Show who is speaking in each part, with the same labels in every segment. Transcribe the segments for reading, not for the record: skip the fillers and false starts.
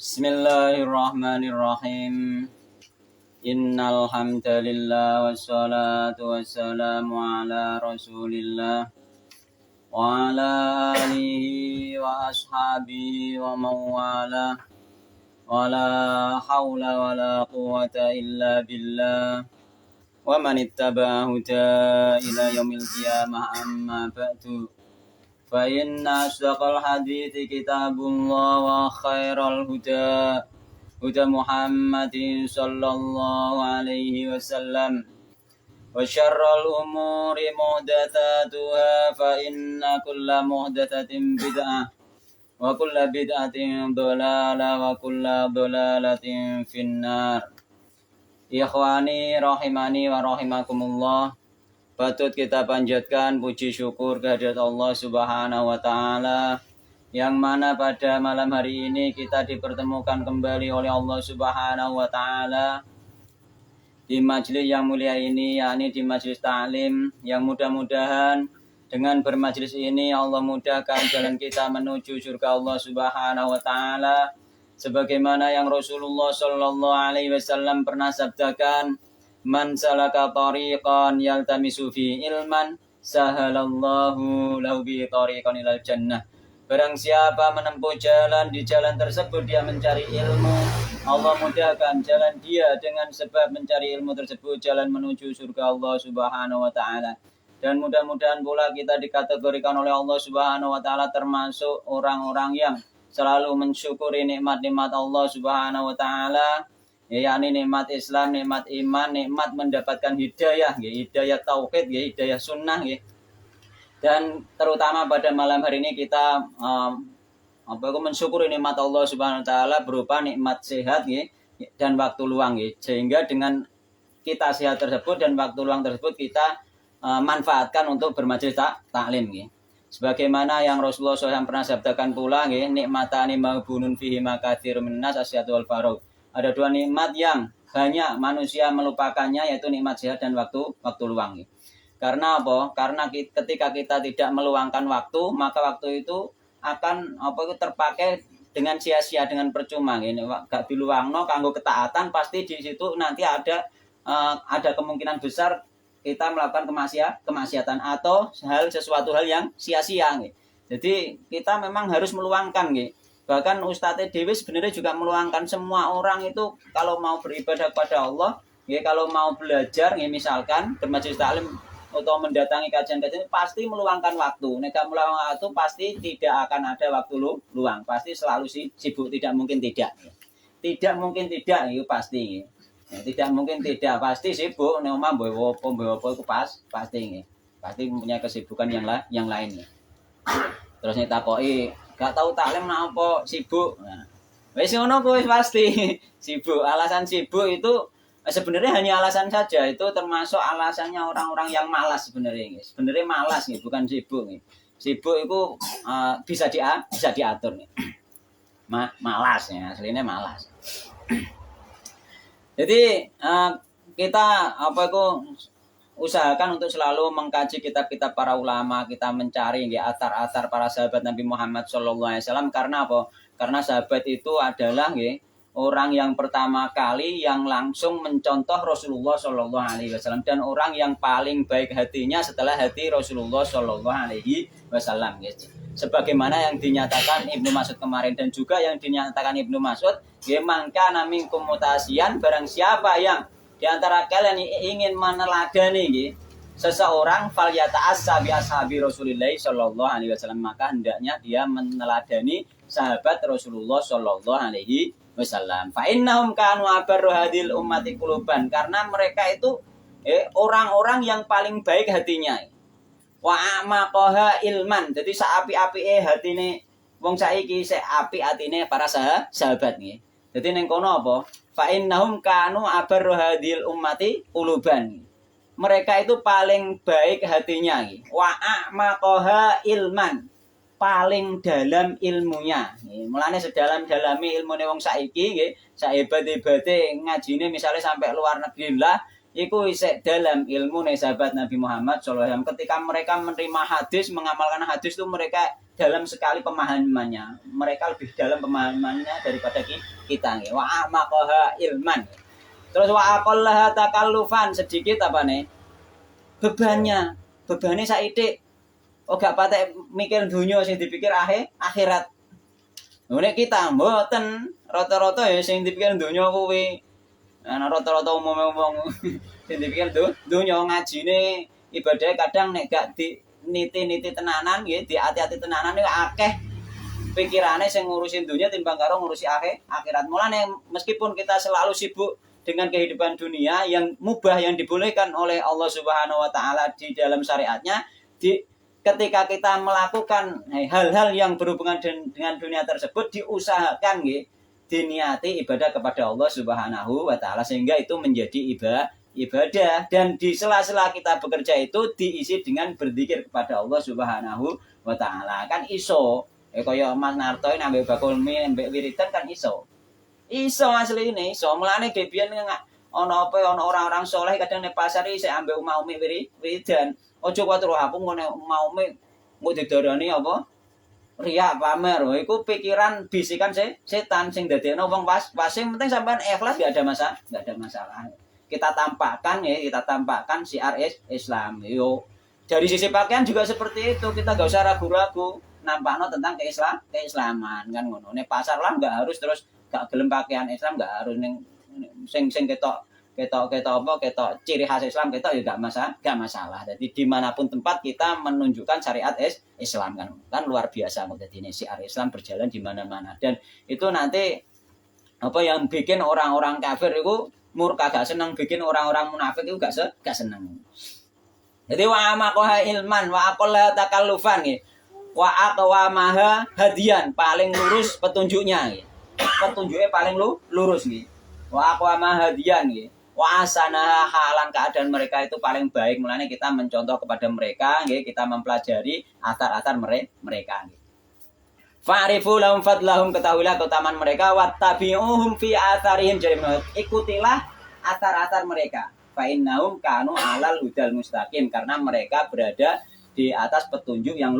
Speaker 1: Bismillahirrahmanirrahim. Innal hamdalillah wassalatu wassalamu ala Rasulillah wa ala alihi wa ashabihi wa mawala wa la hawla wa la quwwata illa billah wa man ittaba'a huda ila yaumil qiyamah amma ba'du. Fa inna asdaqal hadithi kitabullah wa khairal huda Muhammadin sallallahu alaihi wasallam wa syarrul umuri muhdatsatuha fa inna kulla muhdatsatin bid'ah wa kulla bid'atin dhalalah wa kulla dhalalatin finnar. Ikhwani rahimani wa rahimakumullah. Patut kita panjatkan puji syukur kehadirat Allah Subhanahu wa Ta'ala, yang mana pada malam hari ini kita dipertemukan kembali oleh Allah Subhanahu wa Ta'ala di majelis yang mulia ini, yakni di majelis ta'lim, yang mudah-mudahan dengan bermajelis ini Allah mudahkan jalan kita menuju surga Allah Subhanahu wa Ta'ala, sebagaimana yang Rasulullah sallallahu alaihi wasallam pernah sabdakan, man salaka tariqan yaltamisu fi ilman sahalallahu lahu bi tariqan ilal jannah. Barang siapa menempuh jalan, di jalan tersebut dia mencari ilmu, Allah mudahkan jalan dia dengan sebab mencari ilmu tersebut jalan menuju surga Allah Subhanahu wa Ta'ala. Dan mudah-mudahan pula kita dikategorikan oleh Allah Subhanahu wa Ta'ala termasuk orang-orang yang selalu mensyukuri nikmat-nikmat Allah Subhanahu wa Ta'ala, yakni nikmat Islam, nikmat iman, nikmat mendapatkan hidayah, hidayah tauhid, hidayah sunnah. Dan terutama pada malam hari ini kita mensyukuri nikmat Allah Subhanahu wa Ta'ala berupa nikmat sehat dan waktu luang. Sehingga dengan kita sehat tersebut dan waktu luang tersebut kita manfaatkan untuk bermajelis taklim. Sebagaimana yang Rasulullah SAW pernah sabdakan pula, nikmatani maghbunun fihi makatsirun minnas asyhadu wal faragh. Ada dua nikmat yang banyak manusia melupakannya, yaitu nikmat sehat dan waktu luang. Karena apa? Karena ketika kita tidak meluangkan waktu, maka waktu itu akan terpakai dengan sia-sia, dengan percuma. Gak diluangno kanggo ketaatan, pasti di situ nanti ada kemungkinan besar kita melakukan kemaksiatan atau sesuatu hal yang sia-sia. Jadi kita memang harus meluangkan. Bahkan Ustadz Dewi sebenarnya juga meluangkan. Semua orang itu kalau mau beribadah kepada Allah, kalau mau belajar, misalkan bermajelis taklim atau mendatangi kajian-kajian, pasti meluangkan waktu. Nek meluangkan waktu pasti tidak akan ada waktu luang. Pasti selalu sibuk, tidak mungkin tidak. Tidak mungkin tidak, itu pasti. Tidak mungkin tidak, pasti sibuk. Nek omah mboyo apa itu pasti. Pasti punya kesibukan yang lain. Terus nek takoki gak tahu taklim nak apa, sibuk. Nah, wis ngono kuwi pasti sibuk. Alasan sibuk itu sebenarnya hanya alasan saja, itu termasuk alasannya orang-orang yang malas sebenarnya. Sebenarnya malas bukan sibuk. Sibuk itu bisa diatur. Malas ya, aslinya malas. Jadi kita usahakan untuk selalu mengkaji kitab-kitab para ulama, kita mencari atar-atar para sahabat Nabi Muhammad SAW. Karena apa? Karena sahabat itu adalah orang yang pertama kali yang langsung mencontoh Rasulullah SAW, dan orang yang paling baik hatinya setelah hati Rasulullah SAW. Sebagaimana yang dinyatakan Ibnu Mas'ud kemarin, dan juga yang dinyatakan Ibnu Mas'ud, mangka naming komutasian, barang siapa yang di antara kalian ingin meneladani seseorang, falyata'assa bi ashabi Rasulillah sallallahu alaihi wasallam, maka hendaknya dia meneladani sahabat Rasulullah sallallahu alaihi wasallam. Fa innahum kanu abarru hadil ummati quluban, karena mereka itu orang-orang yang paling baik hatinya. Wa amaqaha ilman, jadi saapi-apike hatine wong saiki sik apik atine para sahabat nggih. Jadi ning kono apa? Fa innahum kanu abarru hadil ummati quluban. Mereka itu paling baik hatinya. Wa a'maqaha ilman, paling dalam ilmunya. Mulane sedalam-dalami ilmune wong saiki nggih, sahebat-hebate ngajine misalnya sampai luar negeri lah, Iku isek dalam ilmu sahabat Nabi Muhammad SAW. Ketika mereka menerima hadis, mengamalkan hadis itu mereka dalam sekali pemahamannya. Mereka lebih dalam pemahamannya daripada kita. Wa amaqaha ilman. Terus wa aqallaha takallufan, sedikit apa nih? Bebannya saithik. Oh gak patek mikir dunia sing dipikir akhirat. Nek kita mboten rata-rata ya sing dipikir dunia kuwi. Ana rata-rata umum-umum sing dipikir dunia ngajine ibadah kadang nek gak di niti-niti tenanan nggih, diati-ati tenanan niku akeh pikirane sing ngurusin dunia timbang karo ngurusi akhirat. Mulane meskipun kita selalu sibuk dengan kehidupan dunia yang mubah yang dibolehkan oleh Allah Subhanahu wa taala di dalam syariatnya, ketika kita melakukan hal-hal yang berhubungan dengan dunia tersebut diusahakan nggih diniati ibadah kepada Allah Subhanahu wa taala sehingga itu menjadi ibadah dan di sela-sela kita bekerja itu diisi dengan berzikir kepada Allah Subhanahu wa taala. Kan iso kaya Mas Narto nambah bakul mie mbek wiridan kan iso asli ini iso mulane gebian ana apa ana orang-orang soleh kadang nek pasar iki sik ambek mau mie wiridan aja kuwatir aku ngene mau mie engko didarani apa riak pamer, itu pikiran bisikan setan sing dadekno wong sing penting sampean ikhlas gak ada masalah. Kita tampakkan syiar Islam. Yo. Dari sisi pakaian juga seperti itu, kita gak usah ragu-ragu nampakno tentang keislaman kan ngono. Nek pasar lah gak harus terus gak gelem pakaian Islam, gak harus ning sing ketok ciri khas Islam ketok ya gak masalah. Jadi dimanapun tempat kita menunjukkan syariat Islam kan luar biasa. Jadi ini syiar Islam berjalan di mana-mana dan itu nanti apa yang bikin orang-orang kafir itu murka gak seneng, bikin orang-orang munafik itu gak seneng. Jadi wa amaqaha ilman wa aqalla takallufan ya. Wa aqwamaha hadian, paling lurus petunjuknya ya. Petunjuknya paling lurus nih. Wa aqwamaha hadian ya. Wa asana halan keadaan mereka itu paling baik. Mulanya kita mencontoh kepada mereka, kita mempelajari atar-atar mereka. Fa'rifu lahum fadlahum, ketahuilah keutamaan mereka, wattabi'uhum fi atharihim, jadi ikutilah atar-atar mereka. Fa innahum kanu alal hudal mustaqim, karena mereka berada di atas petunjuk yang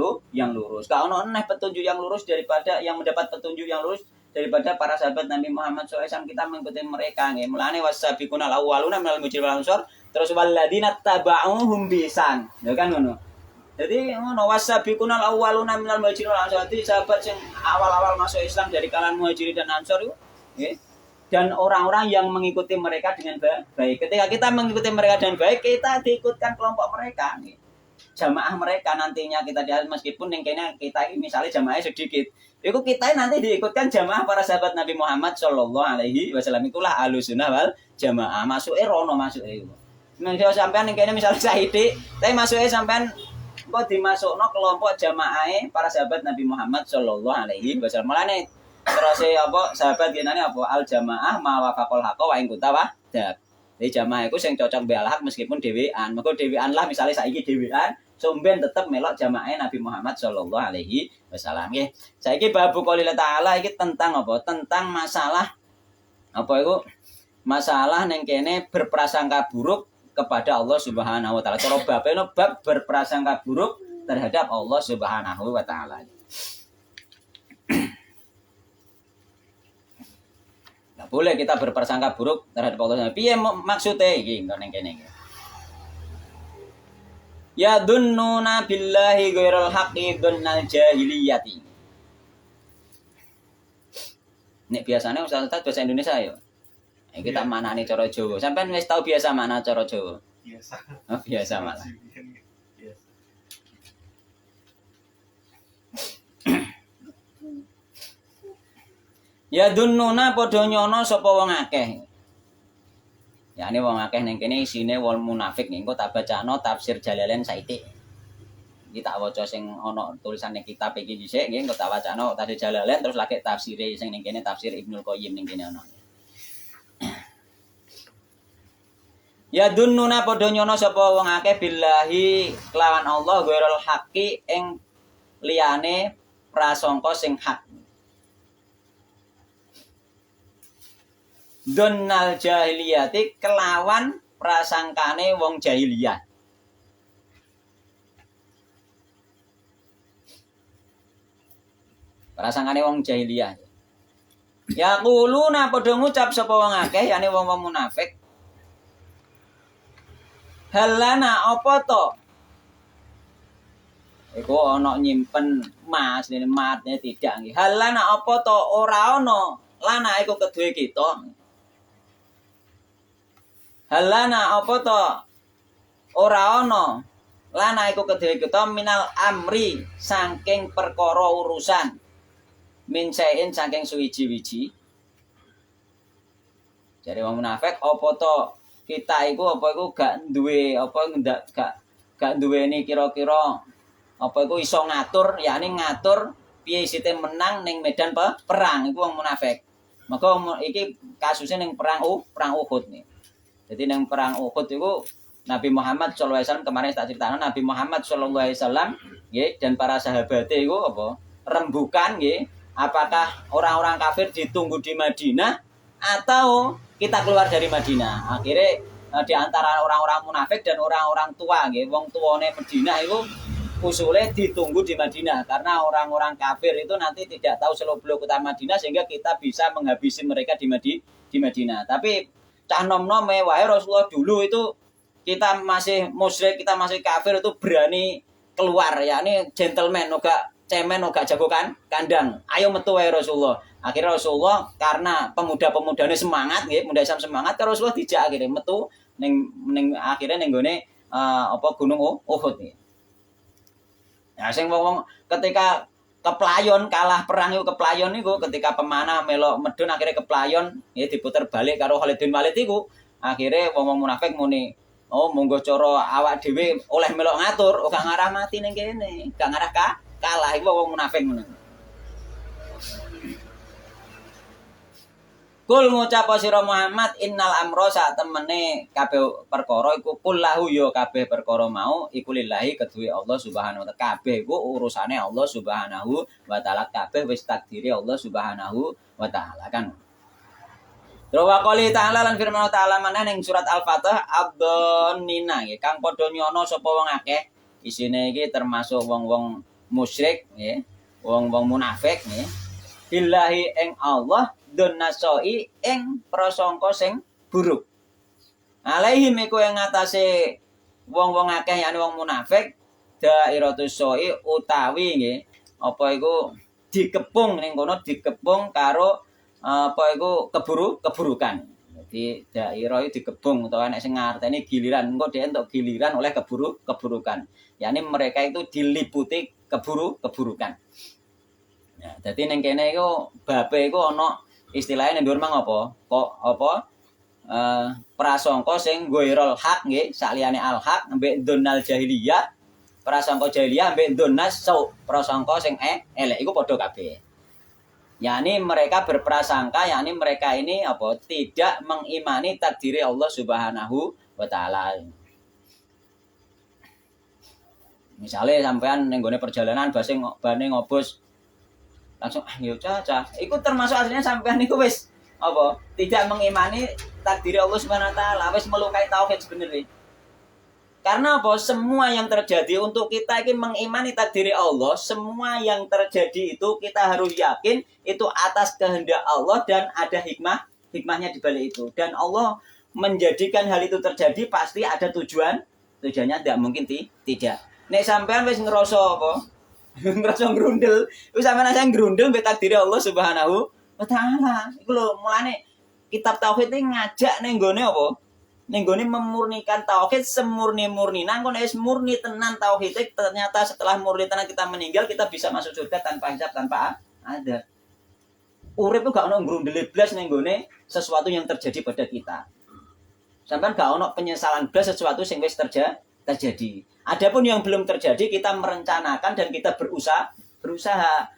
Speaker 1: lurus. Kalau neh petunjuk yang lurus daripada yang mendapat petunjuk yang lurus daripada para sahabat Nabi Muhammad SAW, kita mengikuti mereka nggih. Mulane wasabiqunal awwaluna minal muhajirin wal ansor, terus walladzina tabauhum bisan. Ya kan ngono. Jadi ngono wasabiqunal awwaluna minal muhajirin wal ansor, itu sahabat yang awal-awal masuk Islam dari kalangan muhajirin dan ansor itu nggih. Dan orang-orang yang mengikuti mereka dengan baik. Ketika kita mengikuti mereka dengan baik, kita diikutkan kelompok mereka nggih. Jamaah mereka nantinya kita lihat meskipun yang kayaknya kita misalnya jamaahnya sedikit. Itu kita nanti diikutkan jamaah para sahabat Nabi Muhammad Shallallahu Alaihi Wasallam, itulah Ahlussunnah wal Jamaah. Masuknya rono masuknya. Kalau sampean yang kayaknya misalnya Saidi, tapi masuknya sampean kok dimasukno kelompok jamaah para sahabat Nabi Muhammad Shallallahu Alaihi Wasallam. Mulane terus apa sahabat ginane apa al jamaah mawafaqul haqqa wa in kunta wahdab. Jadi jamaah itu yang cocok be al-haq meskipun dhewean. Mengko dhewean lah misalnya saiki dhewean somben tetap melok jamaah Nabi Muhammad Shallallahu Alaihi Wasallam. Nggih. Saiki babu qoulillah taala iki tentang apa? Tentang masalah apa itu? Masalah ning kene berprasangka buruk kepada Allah Subhanahu wa taala. Cara bab berprasangka buruk terhadap Allah Subhanahu wa taala. Enggak boleh kita berprasangka buruk terhadap Allah. Piye maksudnya iki ning kene iki? Ya dunnuna billahi ghairal haqqi dunnal jahiliyati. Nek biasanya ustaz bahasa Indonesia ya. Kita manane cara Jawa. Sampeyan wis tau biasa mana cara Jawa? Biasa. Oh, biasa malah. Ya dunnuna padha nyono sapa wong akeh. Ya ini wong akeh ning kene isine wong munafik nih. Engko tak bacano tafsir Jalalain saithik. Iki tak waca sing ana tulisane kitab iki dhisik nggih engko tak wacano tafsir Jalalain terus lagi tafsire sing ning kene tafsir Ibnul Qayyim ning kene ana. Ya dunnuna padha nyono sapa wong akeh billahi kelawan Allah ghairal haqqi ing liyane prasangka sing hak. Dunnal jahiliyati kelawan prasangkane wong jahiliyah. Prasangkane wong jahiliyah. Ya quluna padha ngucap sapa wong akeh yani wong-wong munafik. Halana apa to? Iku ana nyimpen mas dene matne tidak nggih. Halana apa to ora ana lana iku keduwe kita. Halana apa to ora ana lana iku keduwe kita minal amri saking perkara urusan. Min sain saking suwiji-wiji. Jadi wong munafik apa to kita iku apa iku gak duwe apa gak duweni kira-kira apa iku iso ngatur yakni ngatur piye isite menang ning medan perang iku wong munafik. Maka iki kasusnya ning perang Uhud nih. Jadi ning perang Uhud iku Nabi Muhammad sallallahu alaihi wasallam kemarin tak critakno Nabi Muhammad sallallahu alaihi wasallam nggih dan para sahabat iku apa rembukan nggih apakah orang-orang kafir ditunggu di Madinah atau kita keluar dari Madinah. Akhirnya di antara orang-orang munafik dan orang-orang tua nggih, wong tuane Madinah itu usule ditunggu di Madinah karena orang-orang kafir itu nanti tidak tahu seluk-beluk kota Madinah sehingga kita bisa menghabisi mereka di Madinah. Tapi cah nom-nom wae Rasulullah dulu itu kita masih musyrik, kita masih kafir itu berani keluar yakni gentleman oga cemen oga jago kandang. Ayo metu wae Rasulullah. Akhirnya Rasulullah karena pemuda-pemudane semangat nggih, pemuda Islam semangat karo Rasulullah dijak akhirnya metu ning akhirnya ning gone Gunung Uhud nggih. Ya sing wong ketika keplayon kalah perang iku keplayon niku ketika pemanah melok medun akhirnya keplayon nggih diputer balik karo Khalid bin Walid iku. Akhirnya wong munafik muni, "Oh, monggo cara awak dhewe oleh melok ngatur, ora ngarah mati ning kene, gak ngarah kalah iku wong munafik ngono." Kul ngucap sira Muhammad innal amra sak temene kabeh perkara iku kullahu ya kabeh perkara mau iku lillahi keduwe Allah Subhanahu wa taala. Kabeh iku urusane Allah Subhanahu wa taala. Kabeh wis takdiri Allah Subhanahu wa taala kan. Rawa qali ta'ala lan firman ta'ala maneh ning surat Al-Fatah abdonnina nggih kang padha nyono sapa wong akeh. Isine iki termasuk wong-wong musyrik nggih, wong-wong munafik nggih. Billahi ing Allah donasoi ing prasangka sing buruk. Alaihim iku ing ngatasé wong-wong akeh yakni wong munafik dairatus soi utawi nggih apa iku dikepung ning kono dikepung karo apa iku keburukan. Jadi daerah itu dikepung utawa nek sing ngarteni giliran engko dhek entuk giliran oleh keburukan. Yakni mereka itu diliputi keburukan. Ya, dadi ning kene iku babe iku ana istilahnya ning dhuwur mang apa? Kok apa? Prasangka sing ghairul haq nggih, sakliyane al haq mbek donal jahiliyah. Prasangka jahiliyah mbek donas sau, prasangka sing elek iku padha kabeh. yakni mereka berprasangka, yakni mereka ini apa tidak mengimani takdiri Allah Subhanahu wa taala. Misalnya sampean ning gone perjalanan bane ngobos langsung yo caca. Iku termasuk aslinya sampean niku wis apa? Tidak mengimani takdiri Allah Subhanahu wa taala, wis melukai tauhid sebenarnya. Karena apa? Semua yang terjadi untuk kita ini mengimani takdiri Allah, semua yang terjadi itu kita harus yakin itu atas kehendak Allah dan ada hikmahnya di balik itu. Dan Allah menjadikan hal itu terjadi pasti ada tujuannya tidak mungkin tidak. Nek sampean wis ngerasa apa? Ngerasa grundel, wis sampean asal grundel mbek takdiri Allah Subhanahu wa taala. Iku lho mulane kitab tauhid iki ngajak ning gone apa? Ning gone memurnikan tauhid semurni-murni. Nang kono wis murni tenan tauhid, ternyata setelah murni tenan kita meninggal kita bisa masuk surga tanpa hisab, tanpa ada. Urip itu gak ono grundel blas ning gone sesuatu yang terjadi pada kita. Sampeyan gak ono penyesalan blas sesuatu sing wis terjadi. Adapun yang belum terjadi kita merencanakan dan kita berusaha.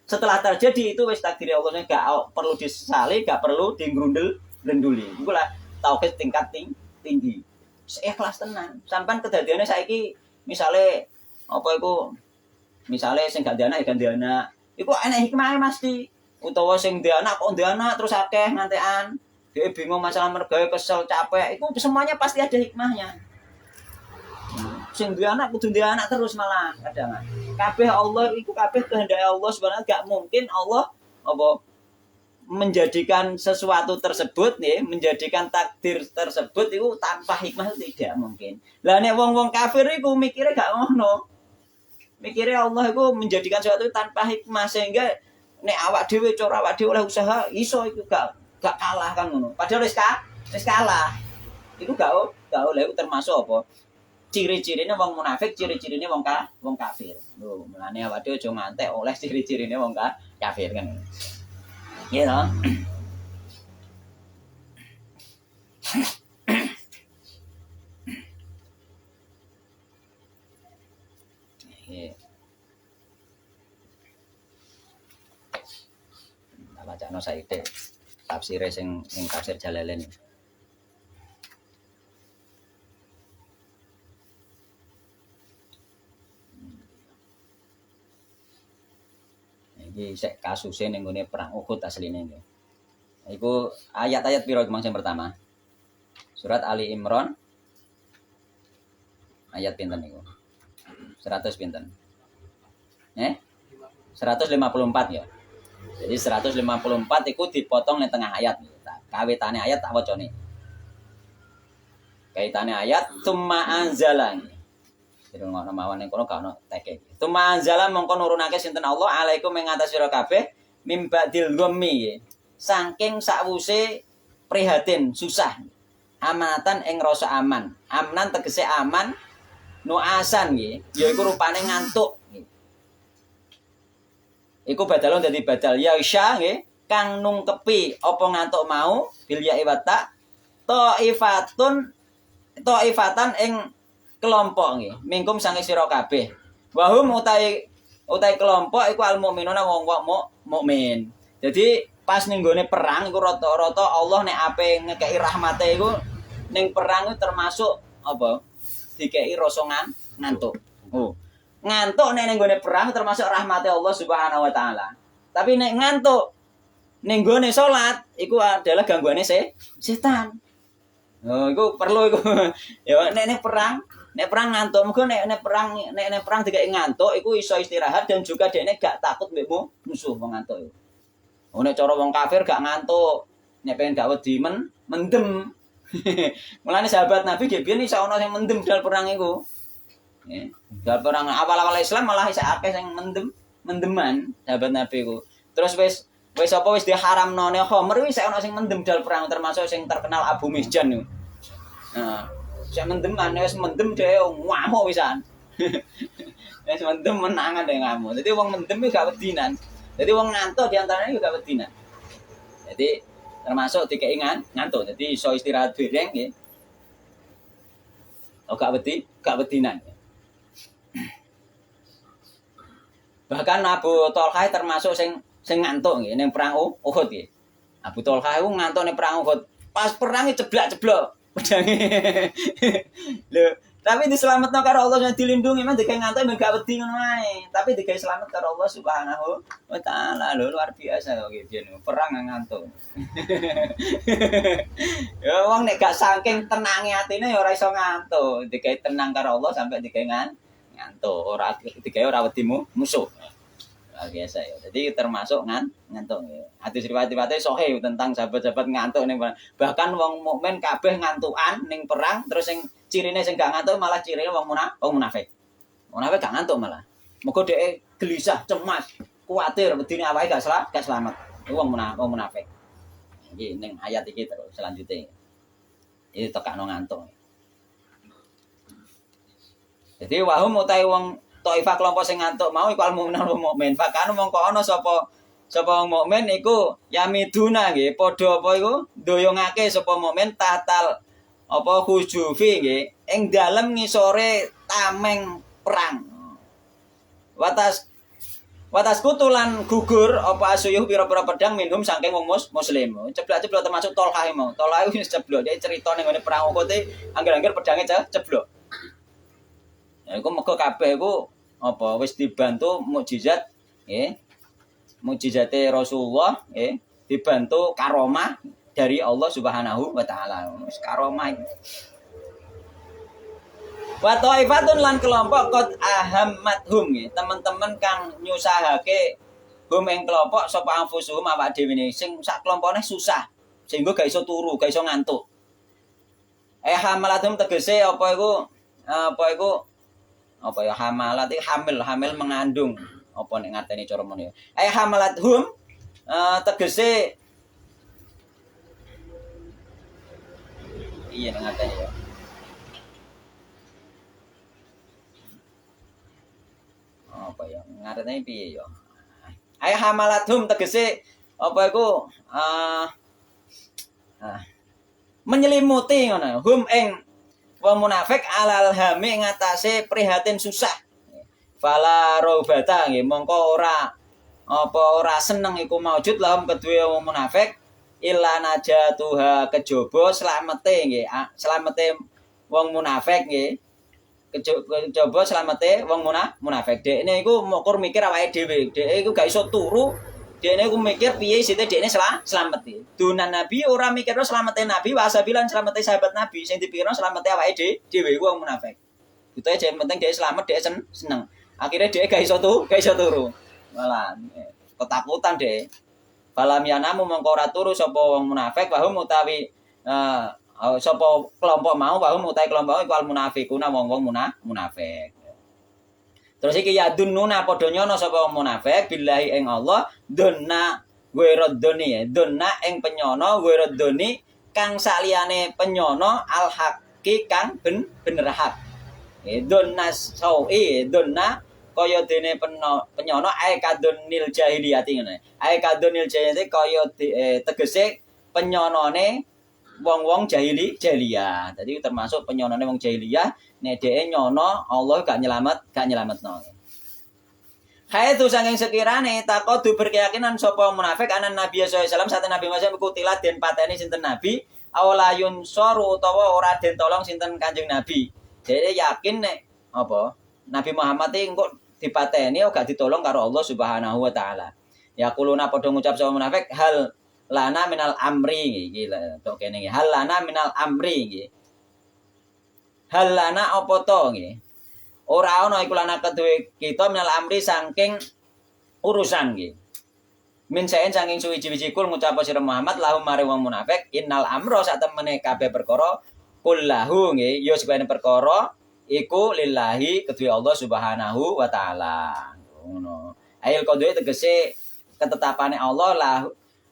Speaker 1: Setelah terjadi itu wis takdir Allah, gak perlu disesali, gak perlu digrundel-grenduli. Iku lah tauhid tingkat tinggi. Ikhlas tenan. Sampean kedadiane saiki misale apa iku misale sing gak ndek anak gak ndek anak. Iku enek hikmahe mesti. Utawa sing ndek anak kok ndek anak terus akeh ngantekan. dia bingung masalah mergawe kesel capek, itu semuanya pasti ada hikmahnya. Sing duwe anak kudu duwe anak terus malah kadang. Kabeh Allah iku kabeh kehendak Allah sebenarnya gak mungkin Allah apa menjadikan sesuatu tersebut nih, menjadikan takdir tersebut itu tanpa hikmah itu tidak mungkin. Lah nek wong-wong kafir iku mikirnya gak ngono. Mikirnya Allah itu menjadikan sesuatu tanpa hikmah sehingga nek awak dhewe cara awak dhewe oleh usaha iso iku gak kalah kan ngono. Padahal wis kalah. Iku gak oleh termasuk apa? Ciri-cirine wong munafik, ciri-cirine wong kafir. Lho, mulane awak dhewe aja ngantek oleh ciri-cirine wong kafir kan. Iya toh? Tak bacano saiki tafsire sing tafsir Jalalain. Iki sek kasuse ning gone perang Uhud asline iki. Iku ayat-ayat piro yang pertama? Surat Ali Imran ayat pinten niku? 100 pinten? 154 ya. Jadi 154 iku dipotong ning tengah ayat. Kawitane ayat tak wacane. Kaitane ayat tsumma anzalan. Jadi ngono mawon ning kono gak ono teke. Tsumma anzala mongko nurunake sinten Allah alaikum ing atas sira kabeh mim ba'dil ghammi. Saking sakwuse prihatin, susah. Amanatan ing rasa aman. Amnan tegese aman, nuasan nggih. Ya iku rupane ngantuk. Iku badalon dadi badal yaisha nggih, kang nungkepi apa ngantuk mau bil ya iwata taifatan ing kelompok nggih. Mingkum sange sira kabeh. Wahum utai kelompok iku al mukminuna wong mukmin. Jadi pas ning gone perang iku rata-rata Allah nek ape ngekeki rahmate iku ning perang itu termasuk apa? Dikeki rasa ngantuk. Oh. Ngantuk nek ning gone perang termasuk rahmate Allah Subhanahu wa taala. Tapi nek ngantuk ning gone salat iku adalah gangguane setan. Oh, iku perlu iku. Ya nek perang ngantuk, muga nek perang dikek ngantuk iku iso istirahat dan juga dekne gak takut mbek musuh wong ngantuk iku. Oh nek cara wong kafir gak ngantuk, nek pengen gak wedi mendem. Mulane sahabat Nabi nggih biyen iso ana sing mendem dal perang iku. Dal perang awal-awal Islam malah iso akeh sing mendeman sahabat Nabi iku. Terus wis apa wis diharamno nek khamr wis ana sing mendem dal perang termasuk sing terkenal Abu Mihjan niku. Nah, sing mendeman wis mendem dhewe ngamuk wisan. Wis mendem menangan dhewe ngamuk. Dadi wong mendem iki gak wedinan. Jadi wong ngantuk diantaranya juga wedinan. Jadi termasuk dikei ngantuk. Jadi iso istirahat dereng nggih. Oh gak wedinan. Bahkan Abu Thalhah termasuk sing ngantuk nggih ning perang Uhud nggih. Abu Thalhah iku ngantuk ning perang Uhud. Pas perang ceblak-ceblok pedange. Lho, tapi diselametno karo Allah yang dilindungi men digawe ngantuk men gak wedi ngono ae. Tapi digawe selamat karo Allah Subhanahu wa taala. Lho luar biasa kok iki perang ngantuk. Ya wong nek gak saking tenange atine ya ora iso ngantuk. Digawe tenang karo Allah sampai digawe ngantuk. Ora digawe ora wedi musuh. Luar biasa ya. Jadi termasuk ngantuk ya. Hadis riwayat-riwayat sahih tentang sahabat-sahabat ngantuk ning bahkan wong mukmin kabeh ngantukan ning perang terus sing cirine sing gak ngantuk malah cirine wong munafik. Munafik gak ngantuk malah. Muga dhek gelisah, cemas, kuwatir wedine awake gak selamat. Iku wong munafik. Iki ning ayat iki terus selanjutnya. Iki tekakno ngantuk. Jadi wahum utahe wong Taifah kelompok sing ngantuk mau iku al-mukminun mukmin. Fakane mongko ana sapa wong mukmin iku yamiduna nggih padha apa iku ndoyongake sapa mukmin tatal apa khujufi nggih ing dalem ngisore tameng perang. Watas kutulan gugur apa asuyuh pira-pira pedang minhum saking wong muslim. Ceblok-ceblok termasuk Thalhah mau. Thalhah wis ceblok dia cerita ning ngene perang Uhud e angger-angger pedange ceblok. Ya iku mega kabeh iku apa wis dibantu mukjizat nggih. Mukjizate Rasulullah nggih, dibantu karomah dari Allah Subhanahu wa taala. Wis karomah. Wa thaifatun lan kelompok qad ahammathum nggih, teman-teman kang nyusahake hum ing kelompok sapa anfusuhum awak dhewe ne sing sak kelompokne susah sehingga gak iso turu, gak iso ngantuk. Hamalatum tegese apa iku apa ya hamalat iki hamil mengandung apa nek ngateni cara men ya. Hamalathum tegese iya nek ngateni ya. Apa ya ngarene piye ya hamalathum tegese apa iku menyelimuti ngono hum ing wong munafik alal hami ngatasé prihatin susah fala robata nggih mongko ora seneng iku maujud lahum kedue wong munafik illa najatuha kejaba slamete nggih slamete wong munafik nggih coba selamete wong munafik. Dekne iku mokur mikir awake dhewe. Dek iku gak iso turu. Dekne iku mikir piye sithik dekne slamet. Dunan Nabi ora mikirno slamete Nabi, wasabilan slamete sahabat Nabi. Sing dipikirno slamete awake dhewe iku wong munafik. Utahe jek penting dhek slamet, dhek seneng. Akhire dhek gak iso turu. Malah ketakutan dhek. Falam yanamu mongko ora turu sapa wong munafik wa hum utawi sapa kelompok mau bahwa mutai kelompok iku al munafiquna wong-wong munafik. Terus iki ya dunnuna padha nyono sapa wong munafik billahi ing Allah dunna wiradoni dunna ing penyono wiradoni kang saliyane penyono al haqi kang bener hak. Dunna sawi dunna kaya dene penyono ae kadunil jahiliyati ngene. Ae kadunil jahiliyati kaya tegese penyonone wong-wong jahiliyah. Jadi termasuk penyonone wong jahiliyah nek dhek nyono Allah gak nyelametno. Khaitu saking sekirane takodu berkeyakinan sapa munafik anan Nabi sallallahu alaihi wasallam saten Nabi Muhammad kutilat den pateni sinten Nabi awalayun soru utawa ora den tolong sinten Kanjeng Nabi. Jadi yakin nek apa Nabi Muhammad iki engko dipateni gak ditolong karo Allah Subhanahu wa taala. Ya kuluna padha ngucap sapa munafik hal lana minal amri iki tok kene iki hal lana minal amri iki hal lana apa to nggih ora ana iku lana kedue kita minal amri saking urusan nggih min saen saking suwi-wiji kul ngucap sira Muhammad lahum mari wong munafik innal amra sak temene kabeh perkara kullahu nggih ya sebene perkara iku lillahi kedue Allah Subhanahu wa taala ngono ail kodhe tegese ketetapane Allah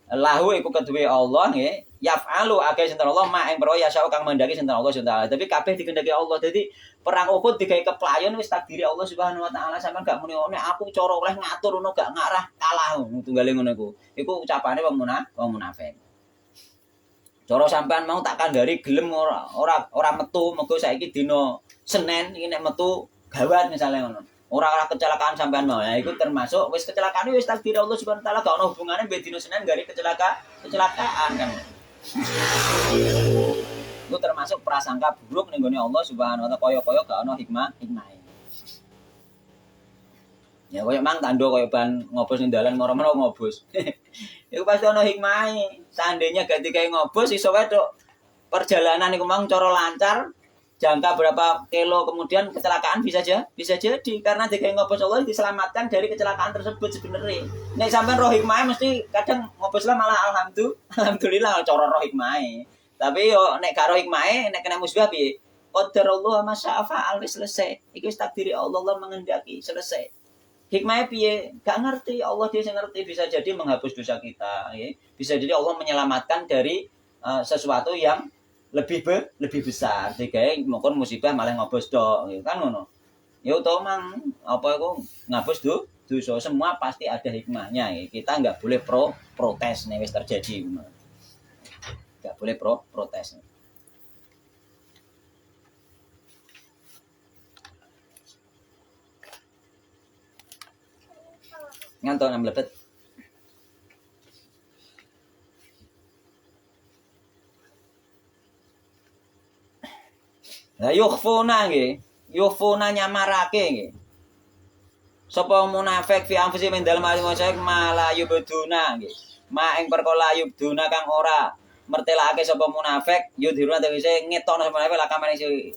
Speaker 1: lahu iku kedue Allah nggih yaf'alu akeh sinten Allah mak ing perkara yasa kang mandhaki sinten Allah Subhanahu wa taala tapi kabeh dikendhaki Allah dadi perang Uhud digawe keplayon wis takdiri Allah Subhanahu wa taala sampean gak muni nek aku cara oleh ngatur ngono gak ngarah kalah tunggale ngono iku ucapane wong munafik cara sampean mau tak kandhari gelem ora metu mergo saiki dina Senin iki nek metu gawat misale ngono ora kecelakaan sampean mau. Ya iku termasuk wis kecelakaan wis takdir Allah Subhanahu wa taala gak ono hubungane mbek dina Senin gari kecelakaan kan. Itu termasuk prasangka buruk ning gone Allah Subhanahu wa taala kaya-kaya gak ono hikmahe. Ya koyo mang tandha koyo ban ngobos ning dalan moro-moro ngobos. Iku pasti ono hikmahe. Seandainya gak digawe ngobos iso wae tok perjalanan iku mang cara lancar jangka berapa kilo kemudian kecelakaan bisa jadi karena digawe ngobos Allah diselamatkan dari kecelakaan tersebut sebenarnya. Nek sampean roh hikmah mesti kadang ngoboslah malah alhamdulillah cara roh hikmah. Tapi yo nek gak roh hikmah nek kena musibah piye? Qadarullah ma syaa fa'al wis selesai. Iki wis takdiri Allah mengendaki selesai. Hikmahnya piye? Gak ngerti. Allah dia yang ngerti bisa jadi menghapus dosa kita, ya. Bisa jadi Allah menyelamatkan dari sesuatu yang lebih besar digawe mungkin musibah malah ngobos tok kan ngono ya utawa mang apa iku ngapus dosa semua pasti ada hikmahnya ya. Kita enggak boleh protes nek wis terjadi enggak boleh protes ngantuk nang mlebet lah yukhfuna nggih, yukhfuna nyamarake nggih. Sapa munafik fi anfusihim ing dalem ati maca mala yubduna nggih. Ma ing perkara yubduna kang ora mertelake sapa munafik yudhiruna tegese ngetokno sapa munafik laka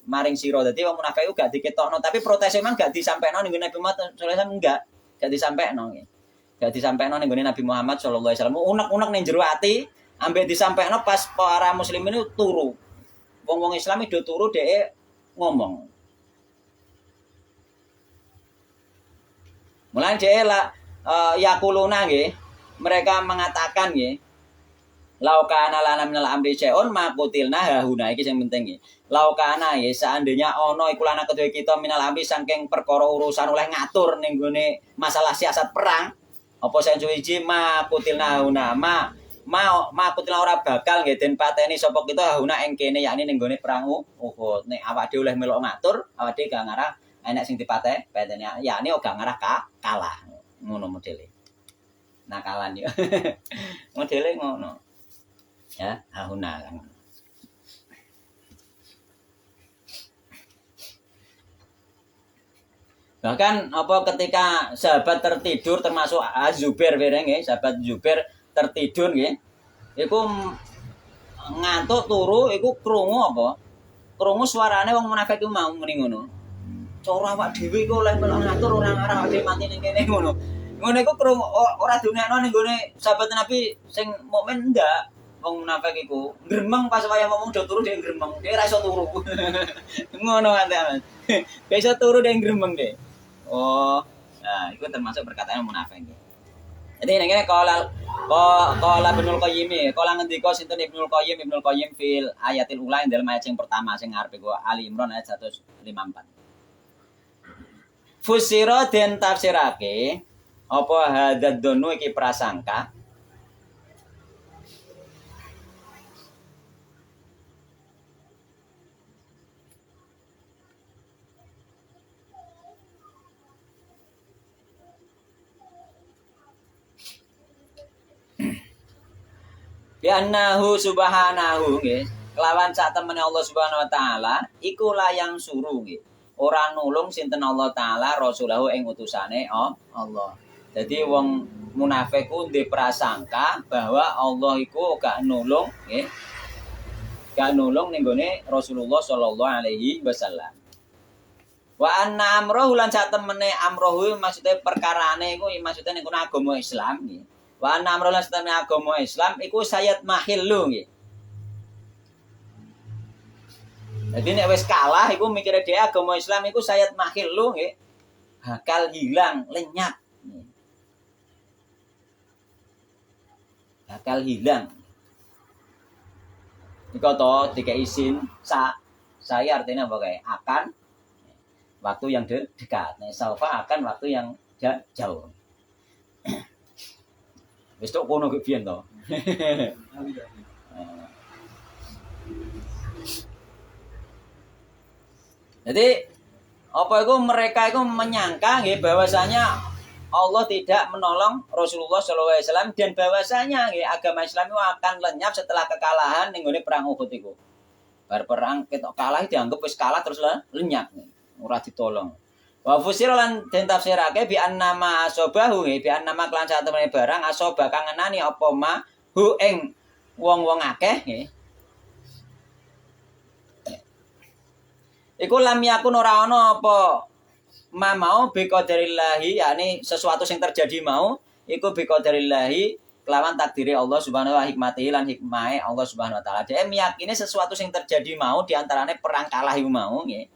Speaker 1: maring sira. Dadi wong munafik iku gak diketokno, tapi protes memang gak disampaikno ning Nabi Muhammad sallallahu alaihi wasallam gak disampaikno. Gak disampaikno ning Nabi Muhammad sallallahu alaihi wasallam. Unek-unek ning jero ati ambek disampaikno pas para muslimin itu turu. Wong-wong Islam itu turu dhek ngomong. Mulai dhek yakuluna nggih, mereka mengatakan nggih, laukana lana minal amri syai'un maqutilna hahuna iki sing penting nggih. Laukana ya seandainya ono iku lana kedue kita minal amri saking perkara urusan oleh ngatur ning gone masalah siasat perang, apa sing suwiji maqutilna hahuna ma kutilna ora bakal nggih den pateni sapa kita hahuna ing kene yakni ning gone perang Uhud. Nek awake dhewe oleh melok ngatur, awake gak ngarah enek sing dipateni yakni gak ngarah kalah. Ngono modele. Nakalan yo. Modele ngono. Ya, hahuna kan. Bahkan apa ketika sahabat tertidur termasuk Zubair nggih, sahabat Zubair tertidur nggih. Iku ngantuk turu iku krungu apa? Krungu suarane wong munafik iku mau muni ngono. Cara awak dhewe iku oleh melok ngatur ora ngarah awake mati ning kene ngono. Ngono iku krungu ora dunekno ning gone sahabat Nabi sing mukmin ndak. Wong munafik iku gremeng pas wayah ngomong do turu dhek gremeng. Dhek ora iso turu. Ngono kan. Iso turu dhek gremeng dhek. Oh, nah itu termasuk perkataan munafik. Jadi ini kalau Ibnul Qayyim, kalau ngendika sinten Ibnul Qayyim fil ayatil ula dalam ayat yang pertama sing ngarepe ku Ali Imran ayat 154. Fusira den tafsirake apa hadad donu iki prasangka Bi'annahu subhanahu nggih, kelawan sak temene Allah Subhanahu wa taala iku layang suruh nggih. Ora nulung sinten Allah taala rasulahu ing utusane Allah. Jadi wong munafik ku ndek prasangka bahwa Allah iku gak nulung nggih. Gak nulung ning gone Rasulullah sallallahu alaihi wasallam. Wa anna amrohu lan sak temene amrohu maksude perkarane iku maksude ning agama Islam nggih. Wa anna amrohu lan sak temene agama Islam iku sayat mahillu nggih. Jadi nek wis kalah iku mikire dhewe agama Islam iku sayat mahillu nggih. Bakal hilang, lenyap. Bakal hilang. Iku to dikai izin saya artinya apa kayak akan waktu yang dekat. Nek saufa akan waktu yang jauh. Wis tok kono ki biyen to. Jadi apa itu mereka itu menyangka nggih bahwasanya Allah tidak menolong Rasulullah SAW dan bahwasanya nggih agama Islam itu akan lenyap setelah kekalahan ning gone perang Uhud iku. Bar perang ketok kalah dianggap wis kalah terus lenyap ora ditolong. Wa fusira lan den tafsirake bi annama asobahu nggih bi annama kelan sak temene barang asoba kang ngenani apa ma hu ing wong-wong akeh nggih. Iku lam yakun ora ana apa mau bi qadarillahi yakni sesuatu yang terjadi mau iku bi qadarillahi kelawan takdiri Allah Subhanahu wa hikmatihi lan hikmahe Allah Subhanahu wa taala. Dhek meyakini sesuatu yang terjadi mau di antarane perang kalah iku mau nggih.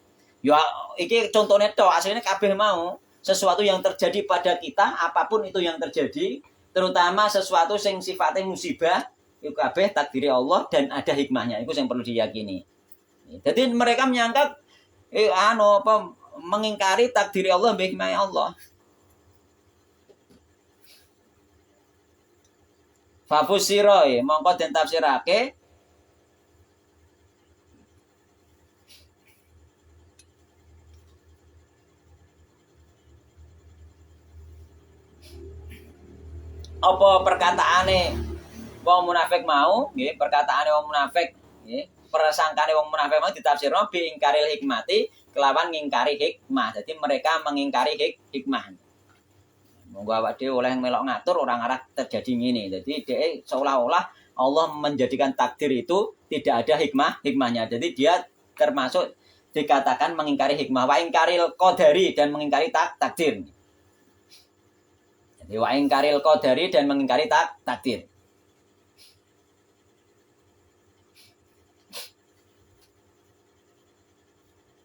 Speaker 1: Ya iki contone tok asline kabeh mau sesuatu yang terjadi pada kita apapun itu yang terjadi terutama sesuatu yang sifatnya musibah iku kabeh takdiri Allah dan ada hikmahnya. Itu yang perlu diyakini. Jadi mereka menyangka mengingkari takdiri Allah hikmah Allah. Fafusira mongko den tafsirake apa perkataane wong munafik mau nggih, perkataane wong munafik nggih. Persangkane wong munafik mau ditafsirno bi ingkaril hikmati kelawan ngingkari hikmah. Jadi mereka mengingkari hikmah. Monggo awak dhewe oleh melok ngatur orang arah terjadi ngene. Jadi dhek seolah-olah Allah menjadikan takdir itu tidak ada hikmahnya. Jadi dia termasuk dikatakan mengingkari hikmah. Wa ingkaril qadari dan mengingkari takdir. Jadi wa ingkaril qadari dan mengingkari takdir.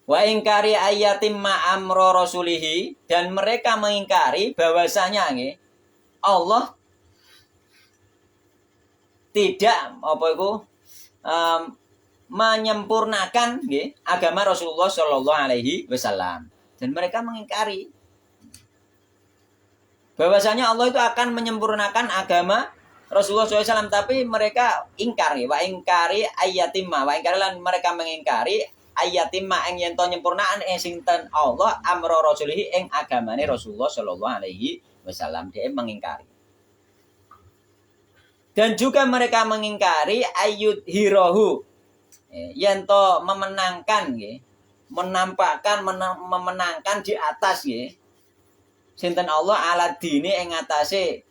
Speaker 1: Wa ingkari ayatim ma'amro rasulihi dan mereka mengingkari bahwasanya Allah tidak menyempurnakan agama Rasulullah Shallallahu Alaihi Wasallam dan mereka mengingkari bahwasanya Allah itu akan menyempurnakan agama Rasulullah SAW, tapi mereka ingkar wa ingkari ayatim wa ingkari lan mereka mengingkari ayatim ing yen to nyempurnaan sinten Allah amro rasulihi ing agamane Rasulullah Shallallahu Alaihi Wasallam. Dia mengingkari. Dan juga mereka mengingkari ayud hirohu yanto memenangkan menampakkan memenangkan di atas sinten Allah ala dini ing atase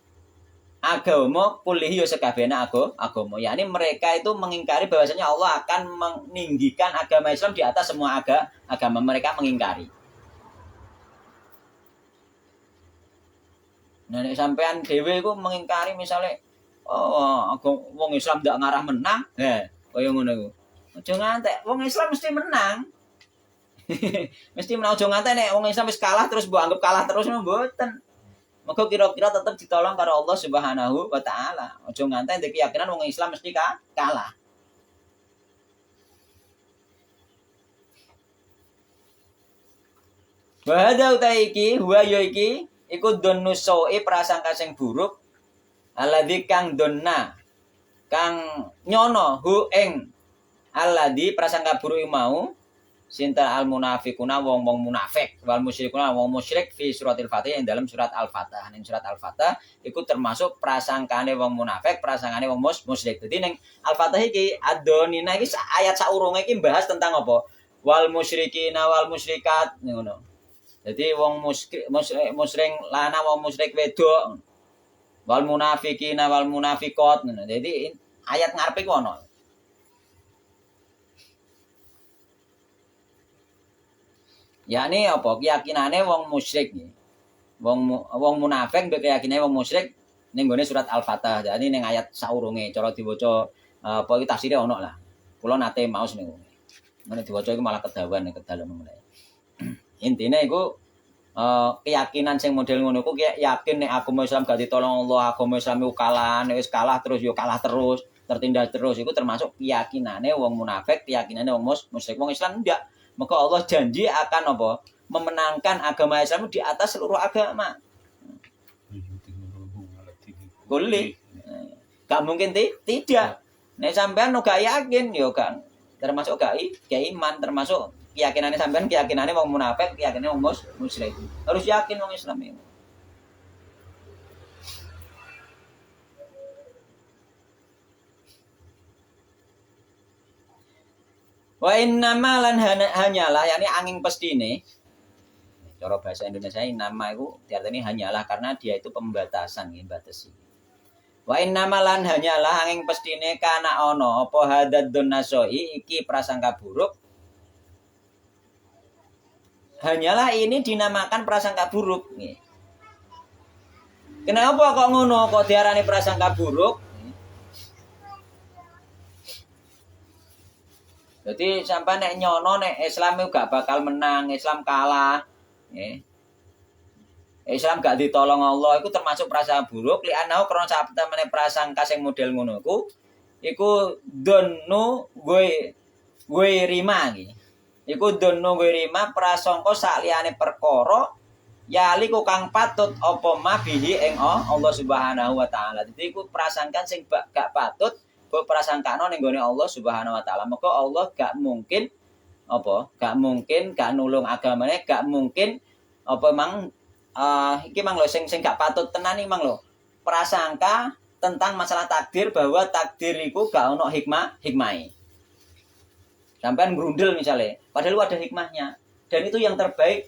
Speaker 1: agama kulihi yo sekabehna agama. Yakni mereka itu mengingkari bahwasanya Allah akan meninggikan agama Islam di atas semua agama. Mereka mengingkari. Nah, nek sampean dhewe iku mengingkari misalnya wong Islam ndak ngarah menang, kaya ngono iku. Aja ngantek, wong Islam mesti menang. Mesti menang, aja ngantek nek wong Islam wis kalah terus mbok anggap kalah terus mboten. Maka kira-kira tetap ditolong karo Allah Subhanahu wa taala. Aja ngantek ndek keyakinan wong Islam mesti kalah. Wa hadza utaiki huwa ya iki iku donnusoi prasangka sing buruk alladzi kang donna kang nyono hu ing alladzi prasangka buruk mau sinta al munafiquna wong-wong munafik wal musyrikuna wong musyrik fi suratil Fatihah yang dalam surat Al-Fatah. Ning surat Al-Fatah iku termasuk prasangkane wong munafik, prasangkane wong musyrik. Dadi ning Al-Fatah iki adonina iki ayat saurunge iki bahas tentang apa? Wal musyrikina wal musyrikat ngono. Dadi wong musyrik lana wong musyrik wedok. Wal munafiqina wal munafiqat ngono. Dadi ayat ngarepe ku ono. Yakni apa? Keyakinane wong musyrik nggih. Wong munafik mbek keyakinane wong musyrik ning gone surat Al-Fatah. Jadi ning ayat saurunge cara diwaca apa iki tafsire ono lah. Kula nate maos niku. Mene diwaca iku malah kedawan kedalem meneh. Intine iku keyakinan sing model ngono iku yakin nek agama Islam gak ditolong Allah, agama Islam iku kalah, nek wis kalah terus yo kalah terus, tertindas terus. Iku termasuk keyakinane wong munafik, keyakinane wong musyrik. Wong Islam ndak. Maka Allah janji akan apa? Memenangkan agama Islam di atas seluruh agama. Boleh. Gak mungkin tidak. Nek sampean gak yakin yo kan. Termasuk gak iman, termasuk keyakinane sampean, keyakinane wong munafik, keyakinane wong musyrik. Harus yakin wong Islam itu. Wa innama lan hanyalah yakni angin pestine. Cara bahasa Indonesia nama itu diartine hanyalah karena dia itu pembatasan nggih batesi. Wa innama lan hanyalah angin pestine kana ana apa hadadzun nasoi iki prasangka buruk. Hanyalah ini dinamakan prasangka buruk nggih. Kenapa kok ngono kok diarani prasangka buruk? Jadi sampai nek nyono nek Islam itu gak bakal menang, Islam kalah, Islam gak ditolong Allah, itu termasuk prasangka buruk. Li'anau karena sahabat meneh prasangka sing model ngono iku donu gue rima iki. Iku donu gue rima prasangka saliyane perkara yali ku kang patut apa mabihi ing Allah Subhanahu wa taala. Jadi iku prasangka sing gak patut kok prasangkano ning gone Allah Subhanahu wa taala. Maka Allah gak mungkin apa? Gak mungkin gak nulung agamane, gak mungkin apa mang iki mang lho sing gak patut tenan iki mang lho. Prasangka tentang masalah takdir bahwa takdir iku gak ono hikmahe. Sampean grundel misalnya, padahal ada hikmahnya. Dan itu yang terbaik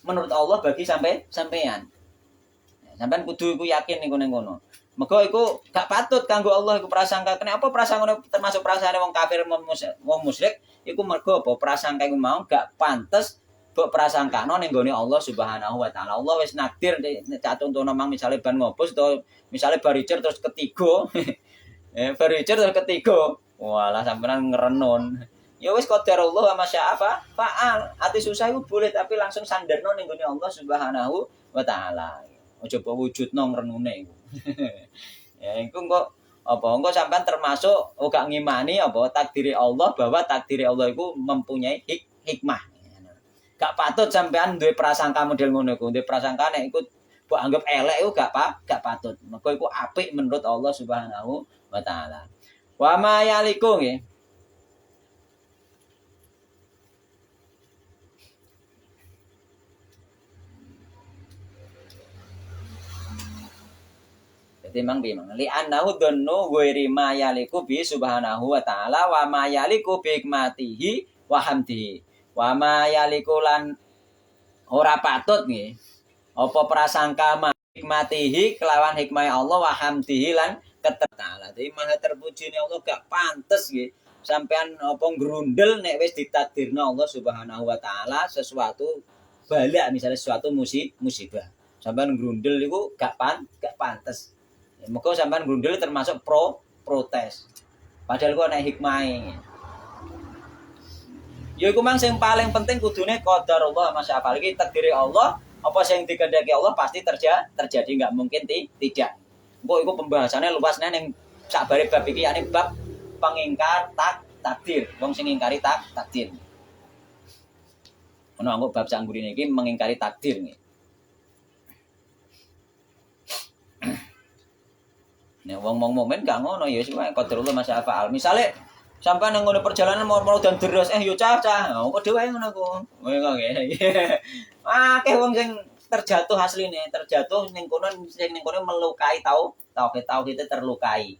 Speaker 1: menurut Allah bagi sampean. Sampean kudu iku yakin ning kono. Mergo iku gak patut kanggo Allah iku prasangka. Kenapa prasangka termasuk prasangkane wong kafir wong musyrik iku mergo apa prasangka iku mau gak pantes mbok prasangkano ning gone Allah Subhanahu wa taala. Allah wis nakdir cak contohno mang misale ban ngopus to misale baricer terus ketiga. Baricer terus ketiga. Walah sampean ngerenon. Ya wis qadar Allah wa masya'a fa'al. Ati susah iku boleh tapi langsung sandarno ning gone Allah Subhanahu wa taala. Aja mbok wujudno ngrenune iku. Ya iku kok apa engko sampean termasuk gak ngimani apa takdiri Allah bahwa takdiri Allah iku mempunyai hikmah. Gak patut sampean duwe prasangka model ngono iku. Duwe prasangka nek iku mbok anggap elek iku gak patut. Mergo iku apik menurut Allah Subhanahu wa taala. Wa ma yaliku nggih. Mang bi mang li annahu dhannu ghairi ma yaliku bi subhanahu wa ta'ala wa ma yaliku bi hikmatihi wa hamdihi wa ma yaliku lan ora patut nggih apa prasangka ma hikmatihi kelawan hikmah Allah wa hamdihi lan ketetaala. Dadi maha terpujine Allah gak pantes nggih sampean apa grundel nek wis ditakdirno Allah Subhanahu wa taala sesuatu bala misalnya sesuatu musibah. Sampean grundel iku gak pantes. Muga sampean grundel termasuk protes. Padahal kok nek hikmahe. Ya iku mang sing paling penting kudune qadarullah masyaallah. Iki takdire Allah, apa sing dikehendaki Allah pasti terjadi enggak mungkin tidak. Engko iku pembahasannya luas ning sakbare bab iki yakni bab pengingkar takdir. Wong sing ngingkari takdir. Ono engko bab sak nggurine iki mengingkari takdir nih. Nek wong-wong momen gak ngono ya wis wae qadarullah masya fa'al. Misale sampean nang ngono perjalanan mau dan deres yo cah. Kok dhewe ngono ku. Ngono nggih. Akeh wong sing terjatuh asline, terjatuh ning kono sing ning kono melukai tau kita terlukai.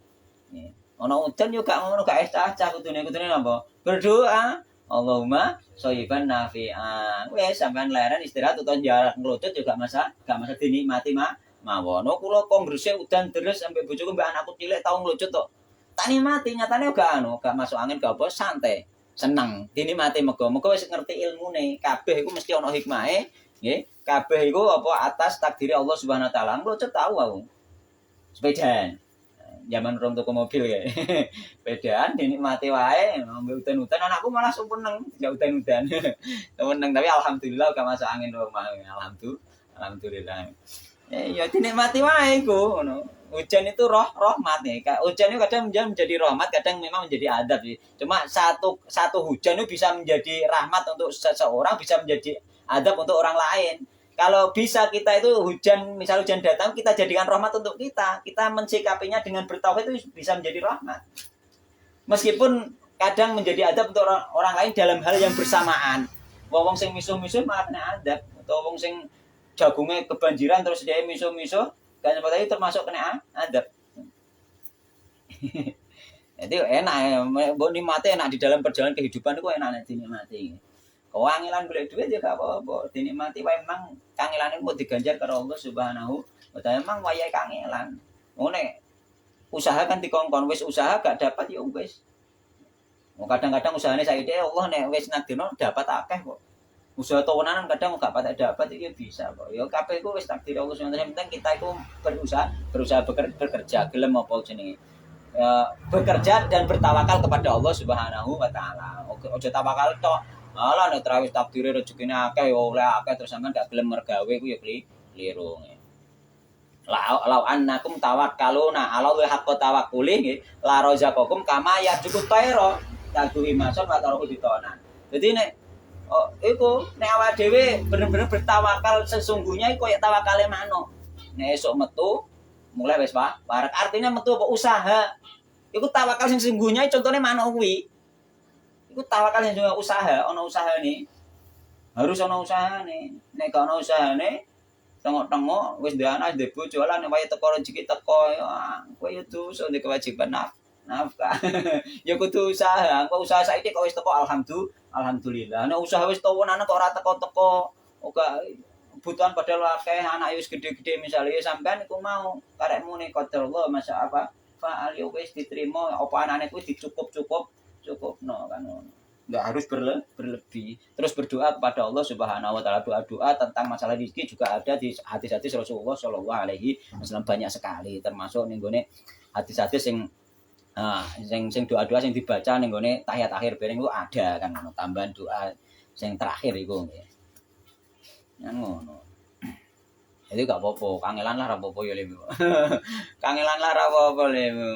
Speaker 1: Ono udan yo gak ngono gak cah kudune napa? Berdoa. Allahumma shayyiban nafi'an. Wes sampean leren istirahat utawa jarak nglutut juga gak masa dinikmati mawon. Kula kongrese udan deres sampai bojoku mbak anakku cilik tau nglucut tok. Tak nikmati nyatane gak masuk angin gak apa santai. Seneng dinikmati mergo wis ngerti ilmune. Kabeh iku mesti ana hikmahe, nggih. Kabeh iku apa atas takdiri Allah Subhanahu wa taala. Nglucut tau aku. Sepedaan. Zaman rong tuku mobil ya. Sepedaan dinikmati wae, ngombe udan-udan anakku malah seneng, gak udan-udan. Seneng tapi alhamdulillah gak masuk angin rumah. Alhamdulillah. Ya dinikmati wae iku ngono. Hujan itu rahmat ya. Hujan itu kadang menjadi rahmat, kadang memang menjadi adab sih. Cuma satu hujan itu bisa menjadi rahmat untuk seseorang, bisa menjadi adab untuk orang lain. Kalau bisa kita itu hujan, misal hujan datang kita jadikan rahmat untuk kita mensikapinya dengan bertauhid itu bisa menjadi rahmat. Meskipun kadang menjadi adab untuk orang lain dalam hal yang bersamaan. Wong sing misuh-misuh malah kena adab, atau wong sing jagungnya kebanjiran terus dia miso-miso kan seperti itu termasuk kena adab. Jadi enak ya, mbok nikmati enak di dalam perjalanan kehidupan itu enak dinikmati. Kewangilan golek duit ya gak apa-apa, dinikmati wae memang kangilane mau diganjar karo Allah Subhanahu wa taala. Memang wayahe kangelan. Ngene usaha kan dikongkon wis usaha gak dapat ya wis. Kadang-kadang usahane saiki Allah nek wis nadino dapat akeh kok. Usaha tahunan kadang gak patek dapat iki bisa kok. Ya kabeh iku wis takdir Allah Subhanahu wa taala. Penting kita iku berusaha bekerja gelem apa jenenge. Bekerja dan bertawakal kepada Allah Subhanahu wa taala. Ojo tawakal tok. Alah nek trawis takdire rezekine akeh ya oleh akeh terus sampean gak gelem mergawe ku ya kliru. Lau annakum tawakkaluna ala wa haqqa tawakkuli nggih la razaqakum kama yarzuqut tayra taduhi mason wa taruhu ditonan. Jadi nek iku nek awake dhewe bener-bener bertawakal sesungguhnya iku koyo tawakale manuk. Nek esuk metu mulai wis warak artinya metu apa usaha. Iku tawakal sing sesungguhnya contohnya manuk kuwi. Iku tawakal sing usaha, ana usahane. Harus ana usahane. Nek gak ana usahane tengok-tengok wis ndek anak ndek bojo lah nek wae teko rezeki teko kowe yo dosa ndek kewajiban nafkah. Ya kudu usaha. Engko usaha saiki kok wis teko alhamdulillah. Nek usaha wis tuwunan kok ora teko-teko ora kebutuhan padahal akeh anak wis gede-gede misalnya sampean iku mau karek muni qadarullah masa apa fa'al yo wis diterima apa anane kuwi cukupno kan ngono. Enggak harus berlebih. Terus berdoa kepada Allah Subhanahu wa taala. Doa-doa tentang masalah rezeki juga ada di hadis-hadis Rasulullah sallallahu alaihi wasallam banyak sekali termasuk ning gone hadis-hadis sing doa-doa sing dibaca ning gone tahiyat akhir bareng itu ada kan ngono tambahan doa sing terakhir iku nggih. Yang ngono. Jadi gak apa-apa, kangelan lah apa-apa ya lemu. Kangelan lah apa-apa lemu.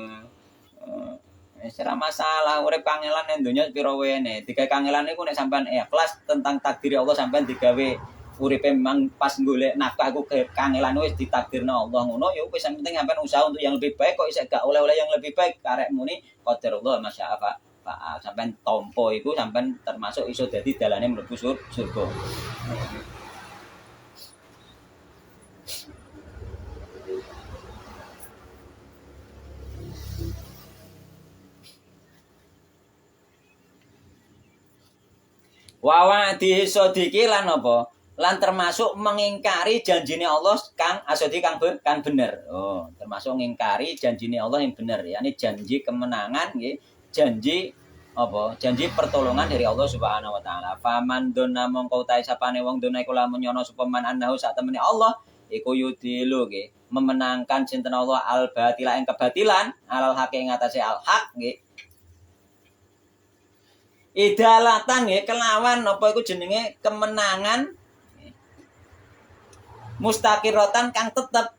Speaker 1: Wis ora masalah, urip kangelan ning donya pira wene. Digawe kangelan iku nek sampean ikhlas tentang takdir Allah sampean digawe uripe memang pas golek nafkah iku kangelan wis ditakdirno Allah ngono ya wis penting sampean usaha untuk yang lebih baik kok isih gak oleh-oleh yang lebih baik karek muni qadarullah masyaallah. Sampean tampa iku sampean termasuk iso dadi dalane mlebu surga. Wa disodiki lan apa? Lan termasuk mengingkari janjine Allah kang asodi kang bener. Oh, termasuk mengingkari janjine Allah yang bener. Yani janji kemenangan nggih, janji apa? Janji pertolongan dari Allah Subhanahu wa taala. Faman donna mongko utahe sapane wong donna iku lamun nyono sapa man annahu sak temene Allah iku yudilu nggih, memenangkan sinten Allah al batila ing kebatilan, alal haq ing atase al haq nggih. Idalatan ya kelawan apa iku jenenge kemenangan mustaqiratan kang tetep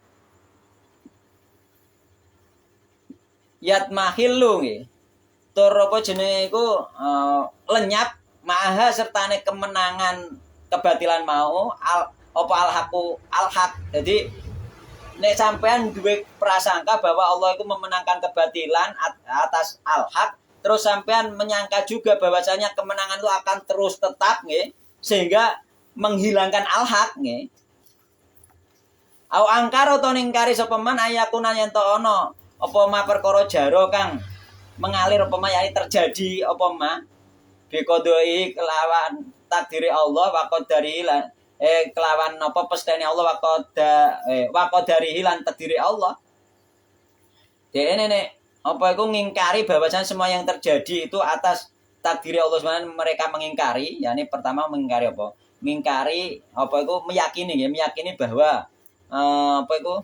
Speaker 1: yatmahillu nggih tur apa jenenge iku lenyap maha sertane kemenangan kebatilan mau apa al haq. Jadi nek sampean duwe prasangka bahwa Allah itu memenangkan kebatilan atas al haq, terus sampean menyangka juga bahwasanya kemenangan itu akan terus tetap nggih, sehingga menghilangkan al-haq nggih. Au angkara to ningkari sapa man ayakuna yen to ana apa ma perkara jaro kang mengalir apa ma yani terjadi apa ma biqodoi kelawan takdiri Allah wa qadari lan kelawan apa pestene Allah wa qadari lan takdiri Allah. Dene nek apa itu ngingkari bahwasanya semua yang terjadi itu atas takdir Allah SWT mereka mengingkari, yakni pertama mengingkari apa? Mengingkari apa itu meyakini bahwa apa itu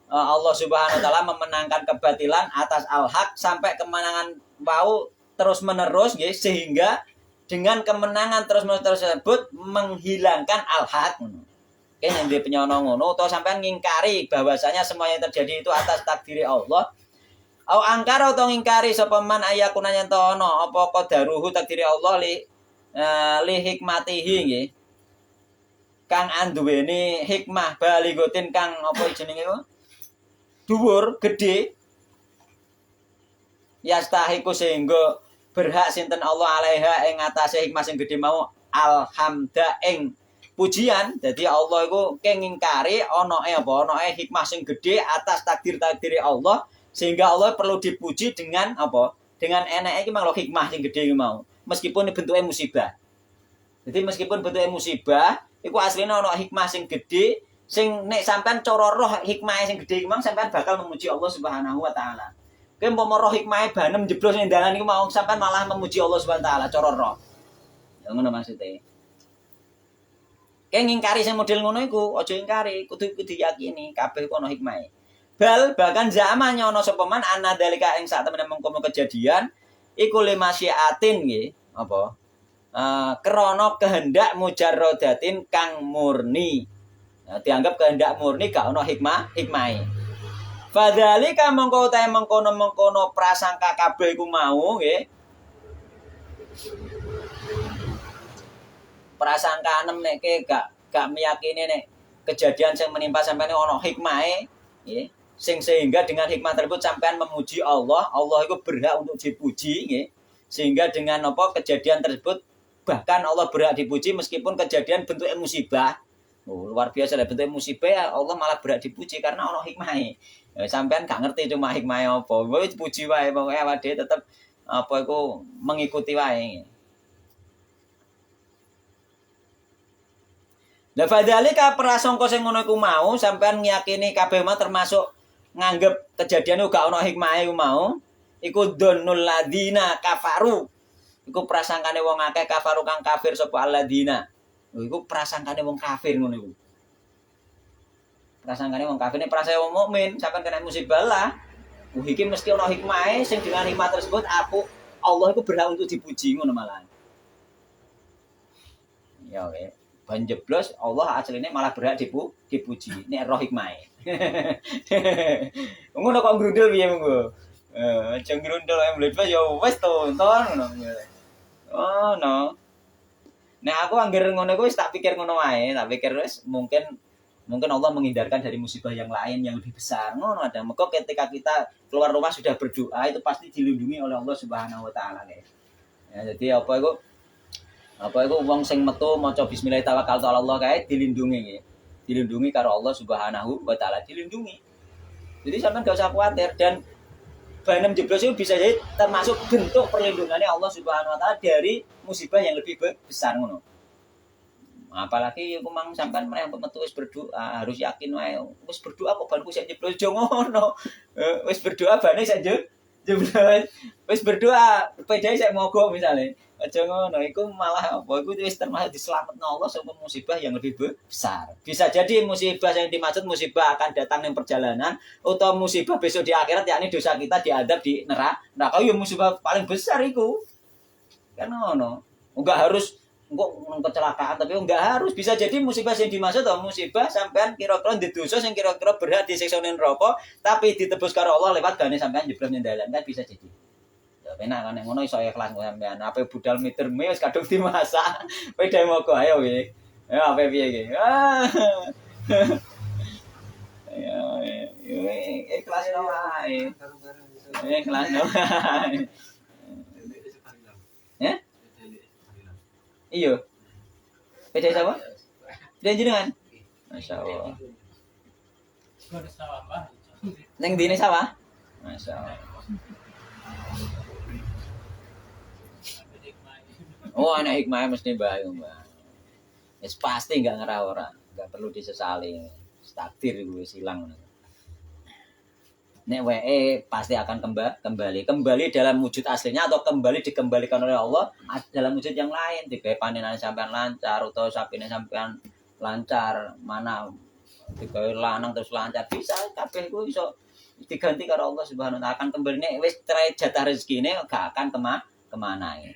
Speaker 1: Allah Subhanahu wa taala memenangkan kebatilan atas al-haq sampai kemenangan mau terus menerus nggih, sehingga dengan kemenangan terus menerus tersebut menghilangkan al-haq ngono. Oke, yang dia penyono ngono atau sampai ngingkari bahwasanya semua yang terjadi itu atas takdir Allah. Au angkara utawa ngingkari sapa man ayakuna yen to ana apa qadaruhu takdiri Allah li hikmatihi nggih. Kang anduweni hikmah baligotin kang apa jenenge iku? Dhuwur, gedhe. Yastahiku sehingga berhak sinten Allah alaiha ing atase hikmah sing gedhe mau alhamda ing pujian. Jadi Allah iku kengingkari anake apa? Anake hikmah sing gedhe atas takdir-takdire Allah. Sehingga Allah perlu dipuji dengan apa? Dengan enek iki mang hikmah sing gedhe mau. Meskipun bentuknya musibah. Jadi meskipun bentuknya musibah, iku asline ana hikmah sing gedhe sing nek sampean cara roh hikmah sing gedhe iki mang sampean bakal memuji Allah Subhanahu wa taala. Kowe umpama roh hikmahe banem jeblos ning dalan iku mau sampean malah memuji Allah Subhanahu wa taala cara roh. Ya ngono maksudnya. Kowe ngingkari sing model ngono iku, aja ingkari, kudu diyakini kabeh iku ana hikmahe. Bal bahkan zaman nyono sapa man ana dalika ing sak temene mengkono kejadian iku limasyiatin nggih apa krana kehendak mujarradatin kang murni. Nah, dianggap kehendak murni gak ono hikmahe. Fadzalika mongko utahe mengkono prasangka kabeh iku mau nggih. Prasangka enem nek gak meyakini nek kejadian sing menimpa sampeyan ono hikmahe nggih. Sehingga dengan hikmah tersebut sampean memuji Allah, Allah itu berhak untuk dipuji, nggih. Sehingga dengan apa kejadian tersebut bahkan Allah berhak dipuji meskipun kejadian bentuknya musibah. Oh, luar biasa lah bentuknya musibah Allah malah berhak dipuji karena Allah hikmahnya. Ya, sampean gak ngerti cuma hikmahnya apa, wis puji wae pokoke awake dhewe tetep apa iku mengikuti wae. Lah fadzalika prasangka sing ngono iku mau sampean ngiyakini kabeh mah termasuk nganggep kejadian gak ono hikmahe mau iku dzannul ladina kafaru. Iku prasangkane wong akeh kafaru kang kafir sapa alladzina. Iku prasangkane wong kafir ngono iku. Prasangkane wong kafir nek prasangkane wong mukmin sampean kena musibah lah. Iki mesti ono hikmahe sing dengan hikmah tersebut aku Allah iku berhak untuk dipuji ngono malah. Ya weh. Ban jeblos Allah asline malah berhak dipuji nek roh hikmahe. Ngono kok grundel piye monggo. Aja grundel ae mlebu ya wis tonton ngono. Oh no. Nek aku anggere ngono iku wis tak pikir ngono wae, tak pikir wis mungkin Allah menghindarkan dari musibah yang lain yang lebih besar. Ngono ada. Maka ketika kita keluar rumah sudah berdoa itu pasti dilindungi oleh Allah Subhanahu wa taala, guys. Ya, jadi apa iku wong sing metu maca bismillah tawakkaltu ala Allah kae dilindungi nggih. Dilindungi karo Allah Subhanahu wa taala, dilindungi. Jadi sampean gak usah khawatir dan banem jeblos itu bisa jadi termasuk bentuk perlindungannya Allah Subhanahu wa taala dari musibah yang lebih besar ngono. Apalagi aku mang sampean meneh metu wis berdoa, harus yakin wae wis berdoa kok banku sik jeblos jo ngono. Wis berdoa bane sik jeblos. Wis berdoa pedae sik mogok misale. Aja ngono, iku malah apa iku wis termasuk diselametno Allah saka musibah yang lebih besar. Bisa jadi musibah yang dimaksud musibah akan datang ning perjalanan atau musibah besok di akhirat yakni dosa kita diadab di neraka ya musibah paling besar iku. Kan ngono. Enggak harus engko kecelakaan tapi enggak harus bisa jadi musibah yang dimaksud atau musibah sampean kira-kira ndek dosa sing kira-kira berat disiksa ning neraka tapi ditebus karo Allah lewat gane sampean jeblos ning dalan kan bisa jadi. Enak kan ngono iso ikhlas sampean. Ape budal meter wis kadung dimasak. Pedae moko ayo piye. Ya ape piye iki. Ya ikhlas wae. Ikhlas wae. Ya? Iya. Pedae sapa? Dan jenengan? Masyaallah. Neng dine sawah? Masyaallah. Oh, anak hikmah mesti baik, Mbak. Wis pasti enggak ngerah ora, enggak perlu disesali. Takdir iku wis ilang. Nek wae pasti akan kembali dalam wujud aslinya atau kembali dikembalikan oleh Allah dalam wujud yang lain. Digawe panenan sampean lancar utawa sapine sampean lancar, mana digawe lanang terus lancar bisa kabeh iku iso diganti karo Allah Subhanahu wa taala akan kembali nek wis cerai jatah rezekine gak akan kemana ya.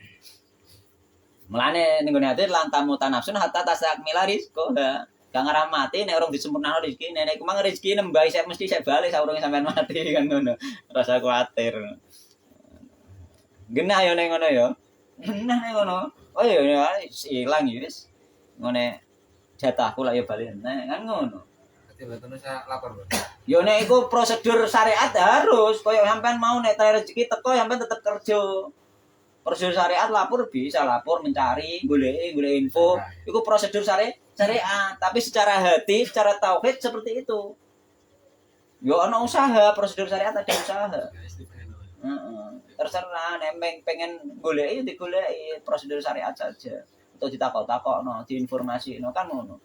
Speaker 1: Mulane ning gone ati lantamu tanafsun hatta tasakmila rizqo. Gak ngarah mati nek urung disempurnakno rezeki. Nek kumang rezeki nembah sik mesti sik bali saurunge sampean mati kan ngono. Rasa kuwatir. Genah yo ning ngono yo. Genah ning ngono. Oh ya ilang wis. Ngene jatahku lak yo bali neh kan ngono.
Speaker 2: Berarti mboten usah lapor, Bro.
Speaker 1: Yo nek iku prosedur syariat harus koyo sampean mau nek rezeki teko sampean tetep kerja. Prosedur syariat lapor bisa lapor mencari golek info itu prosedur syariat tapi secara hati secara tauhid seperti itu yo ana usaha prosedur syariat ada usaha terserah nek pengen golek ya digoleki prosedur syariat saja atau ditakok-takokno diinformasino kan ngono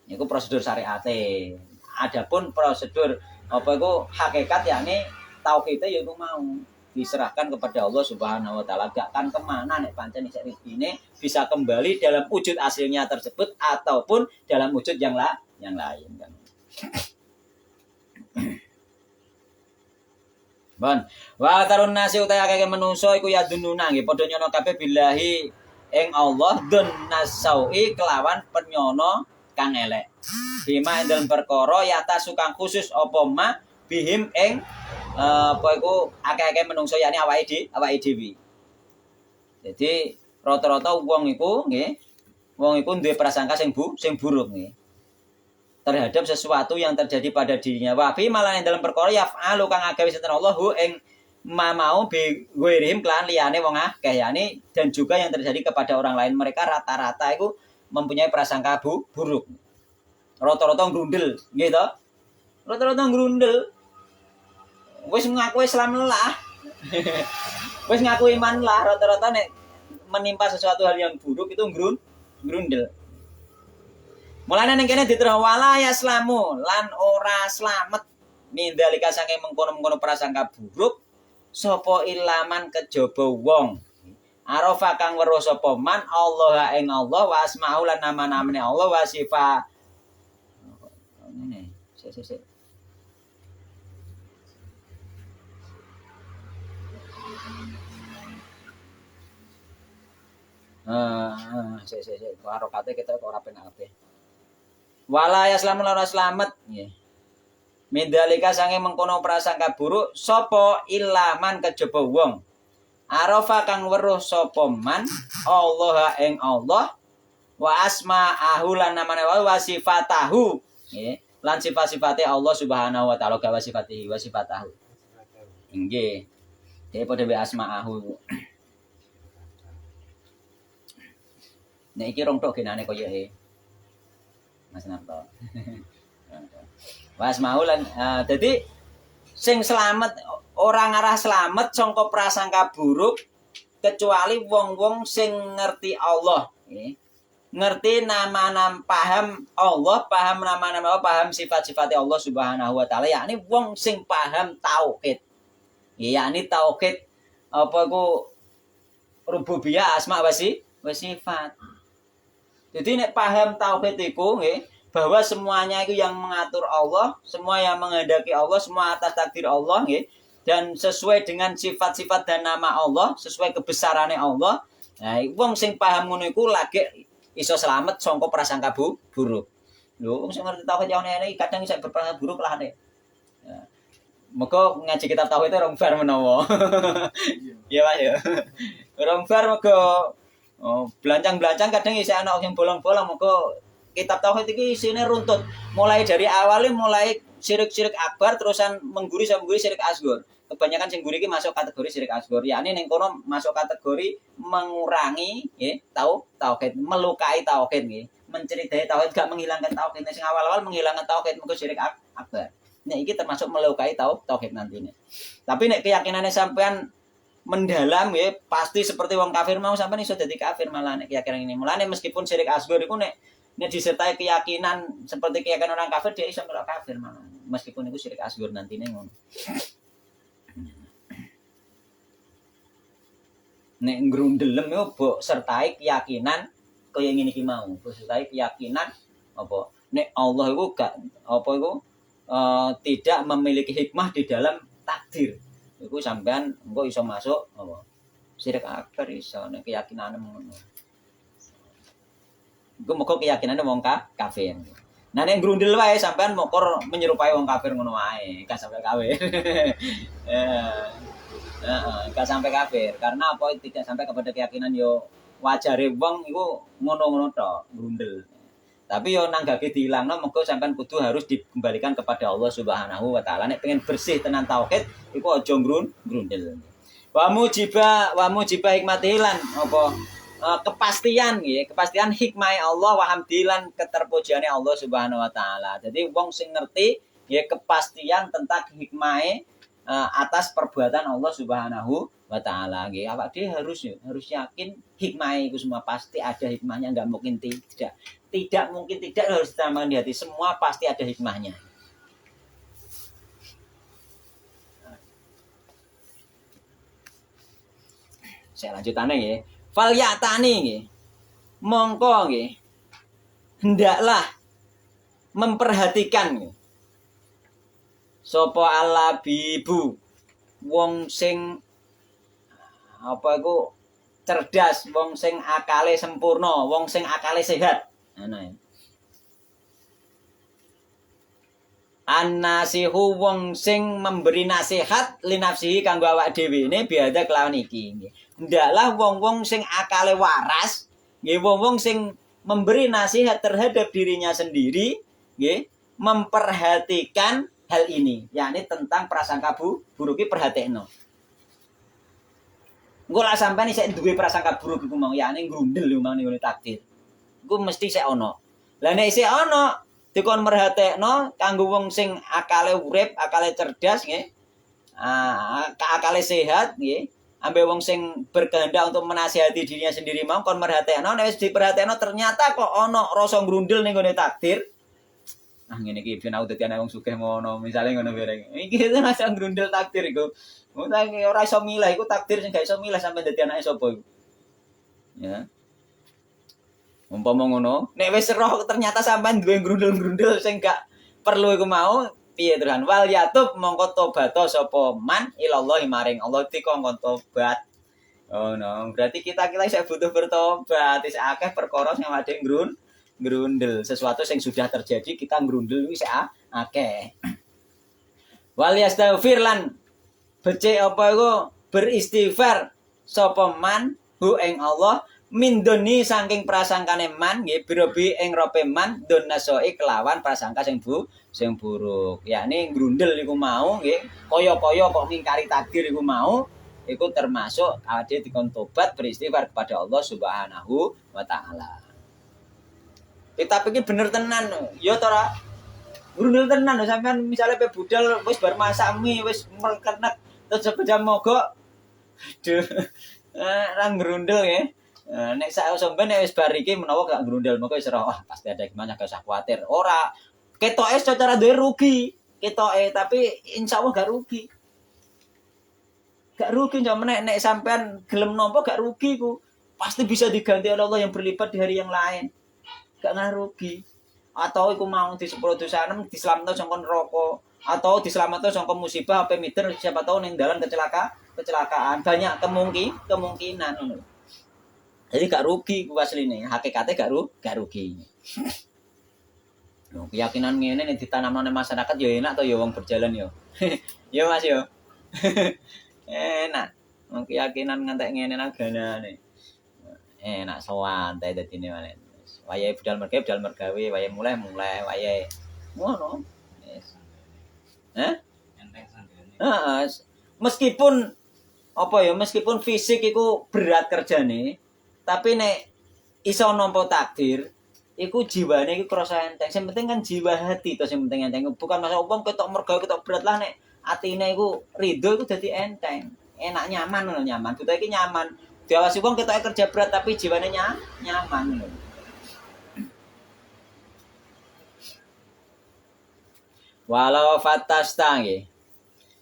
Speaker 1: iku prosedur syariate adapun prosedur apa iku hakikat yakni tauhide ya iku mau diserahkan kepada Allah Subhanahu wa taala gak kan kemana nek pancen isek rezekine bisa kembali dalam wujud aslinya tersebut ataupun dalam wujud yang lain kan. Bon, wa tarun nasi utahe akeh menungso iku ya dununa nggih padha nyono kabeh billahi ing Allah dun nasaui kelawan penyono kang elek. Bima dalam perkara yata sukang khusus apa ma bihim ing apa iku akeh-akeh menungso yakni awake dhewe. Jadi rata-rata wong iku nggih, wong iku duwe prasangka sing buruk nggih. Terhadap sesuatu yang terjadi pada dirinya. Wa fi malah dalam perkara yaf'alu kang agawe sinten Allahu ing mau bi ghairihim kelan liyane wong akeh yakni dan juga yang terjadi kepada orang lain mereka rata-rata iku mempunyai prasangka buruk. Rata-rata grundel, nggih to? Rata-rata grundel. Wis ngaku Islam lah. Wis ngaku iman lah rata-rata nek menimpa sesuatu hal yang buruk itu Grundel. Mulane ning kene diterang wala yaslamu lan ora slamet mindalika saking mengkono-mengkono prasangka buruk sapa ilaman kejaba wong. Arafa kang weruh sapa man Allah ing Allah wa asmaul lan nama-namane Allah wa sifat. Ngene. Sik. Sik. Karo kate kita kok ora penak kabeh. Wala yaslamu lan slamet nggih. Mindalika sange mengkono prasangka buruk sapa ilaman kejaba wong. Arafa kang weruh sapa man Allah ing Allah wa asma'ahu lan namane wa sifatahu nggih. Lan sifat-sifate Allah Subhanahu wa taala wa sifatihi wa sifatahu. Nggih. Dhewe padha wa asma'ahu. Nek iki rong tok genane koyoke. Mas Narto. Was maulan dadi sing slamet ora ngarah slamet sangka prasangka buruk kecuali wong-wong sing ngerti Allah, nggih. Ngerti nama-nama paham Allah, paham nama-nama, paham sifat-sifat Allah Subhanahu wa taala, yakni wong sing paham tauhid. Yakni tauhid apa iku rububiyah asma wa sifat. Jadi nek paham tauhid iku nggih, bahwa semuanya itu yang mengatur Allah, semua yang menghendaki Allah, semua atas takdir Allah nggih, dan sesuai dengan sifat-sifat dan nama Allah, sesuai kebesarannya Allah. Nah, wong sing paham ngono iku lagi iso selamat sangka prasangka buruk. Lho, wong sing ngerti tauhid yang ini kadang iso berprasangka buruk lah nek. Ya. Moko ngaji kitab tauhid itu rong bar menawa. Iya, Pak ya. Rong bar moko blancang-blancang kadang isih ana sing bolong-bolong moko kitab tauhid iki isine runtut. Mulai dari awalnya mulai syirik-syirik akbar terusan mengguri syirik asghar. Kebanyakan sing guri iki masuk kategori syirik asghar. Yakni ning kono masuk kategori mengurangi nggih, tauhid, melukai tauhid nggih. Menceritai tauhid gak menghilangkan tauhid. Sing awal-awal menghilangkan tauhid mengko syirik akbar. Nek iki termasuk melukai tauhid nantinya. Tapi nek keyakinane sampean mendalam ya pasti seperti wong kafir mau sampean iso dadi kafir malah nek keyakinan ini. Mulane meskipun syirik asghar iku nek disertai keyakinan seperti keyakinan orang kafir dia bisa melok kafir malah meskipun itu syirik asghar nantinya ngono. Nek ngrundelem yo mbok sertai keyakinan kaya ngene iki mau, sertai keyakinan apa nek Allah iku gak apa iku tidak memiliki hikmah di dalam takdir. Iku sampean engko iso masuk apa syirik akbar iso nek keyakinane ngono. Gue mau keyakinannya wong kafir. Nah nek grundel wae sampean mokor menyerupai wong kafir ngono wae, gak sampai kafir. Gak sampai kafir karena apa tidak sampai kepada keyakinan yo wajare wong iku ngono-ngono tok, grundel. Tapi yo nanggake dihilangno mengko sampean kudu harus dikembalikan kepada Allah Subhanahu wa taala. Nek pengen bersih tenan tauhid iku aja grundel. Wa mujibah hikmatilan apa kepastian nggih, kepastian hikmah Allah wa hamdilan keterpujiane Allah Subhanahu wa taala. Jadi wong sing ngerti nggih kepastian tentang hikmah atas perbuatan Allah Subhanahu wa taala nggih. Awak dhewe harus yakin hikmah itu semua pasti ada hikmahnya, enggak mungkin tidak. Tidak mungkin tidak harus ditanamkan di hati, semua pasti ada hikmahnya. Saya lanjutannya nggih. Fal ya'tani nggih. Mongko nggih. Hendaklah memperhatikan nggih. Sapa alabibu wong sing apa iku cerdas, wong sing akale sempurna, wong sing akale sehat. Ana ya. An-nasihu wong sing memberi nasihat linafsihi kanggo awak dhewe ne biada kelawan iki nggih. Ndaklah wong-wong sing akale waras, nggih wong-wong sing memberi nasihat terhadap dirinya sendiri, nggih, memperhatikan hal ini, yakni tentang prasangka buruk iki perhatekno. Engko lak sampean isih duwe prasangka buruk iku mau yakni grundel yo mau ngene takdir. Iku mesti sik ana. Lah nek isih ana dikon merhatekno kanggo wong sing akale urip, akale cerdas nggih. Akale sehat nggih. ambek wong sing berkehendak untuk menasihati dirinya sendiri mau kon merhatekno nek wis diperhatekno ternyata kok ana rasa grundel ning gone takdir. Ah ngene iki ben aku dadi ana wong sugih ngono, misale ngono bareng. Iki itu rasa grundel takdir iku. Wong ora iso milih iku takdir sing gak iso milih sampe dadi anake sapa iku. Ya. Umpama ngono, nek wis roh ternyata sampean duwe grundel-grundel sing gak perlu iku mau, piye terus wal yatub mongko tobat sapa man ilallahi maring Allah dikongkon tobat. Oh no, berarti kita isih butuh bertobat, wis akeh perkara sing wadhe grundel, sesuatu yang sudah terjadi kita grundel wis akeh. Wal yastaghfir lan becik apa iku beristighfar sapa man hu ing Allah min doni saking prasangkane man nggih birobi ing rope man don nasoi kelawan prasangka sing buruk yakni grundel iku mau nggih kaya-kaya kok ngingkari takdir iku mau iku termasuk ade dikon tobat beristighfar kepada Allah Subhanahu wa taala. Kita pikir bener tenan ya to ora grundel tenan sampean misale pe budal wis bar masak mie wis merkenek terus sepeda mogok aduh ra grundel ya. Nek sak sampean nek wis bar iki menawa gak grundel mengko wis ora pasti ada gimana gak usah kuwatir. Ora ketoke secara duwe rugi, ketoke tapi insyaallah gak rugi. Gak rugi njaman nek sampean gelem nampa gak rugi ku. Pasti bisa diganti oleh Allah yang berlipat di hari yang lain. Gak rugi. Atau iku mau disepuro dosane diselametno saka neraka atau diselametno saka musibah apa miter siapa tahu ning dalan kecelakaan. Banyak kemungkinan ngono. Jadi gak rugi ku asline, hakikate gak rugi. Yo keyakinan ngene nek ditanamno ning masyarakat ya enak to ya wong berjalan yo. Ya Mas yo. Enak. Wong keyakinan ngantek ngene naganane. Enak santai dadine maneh. Wayahe budal mergawe, wayahe mulai, wayahe ngono. Yes. Heeh. Meskipun apa ya, meskipun fisik iku berat kerjane, tapi nek iso nampa takdir, iku jiwane iku krasa enteng. Sing penting kan jiwa hati to sing penting enteng. Bukan masalah wong ketok mergawe ketok berat lah nek atine iku ridho iku dadi enteng. Enak nyaman ngono nyaman. Butuh iki nyaman. Diawasi wong ketoke kerja berat tapi jiwane nyaman ngono. Walau fatasta nggih.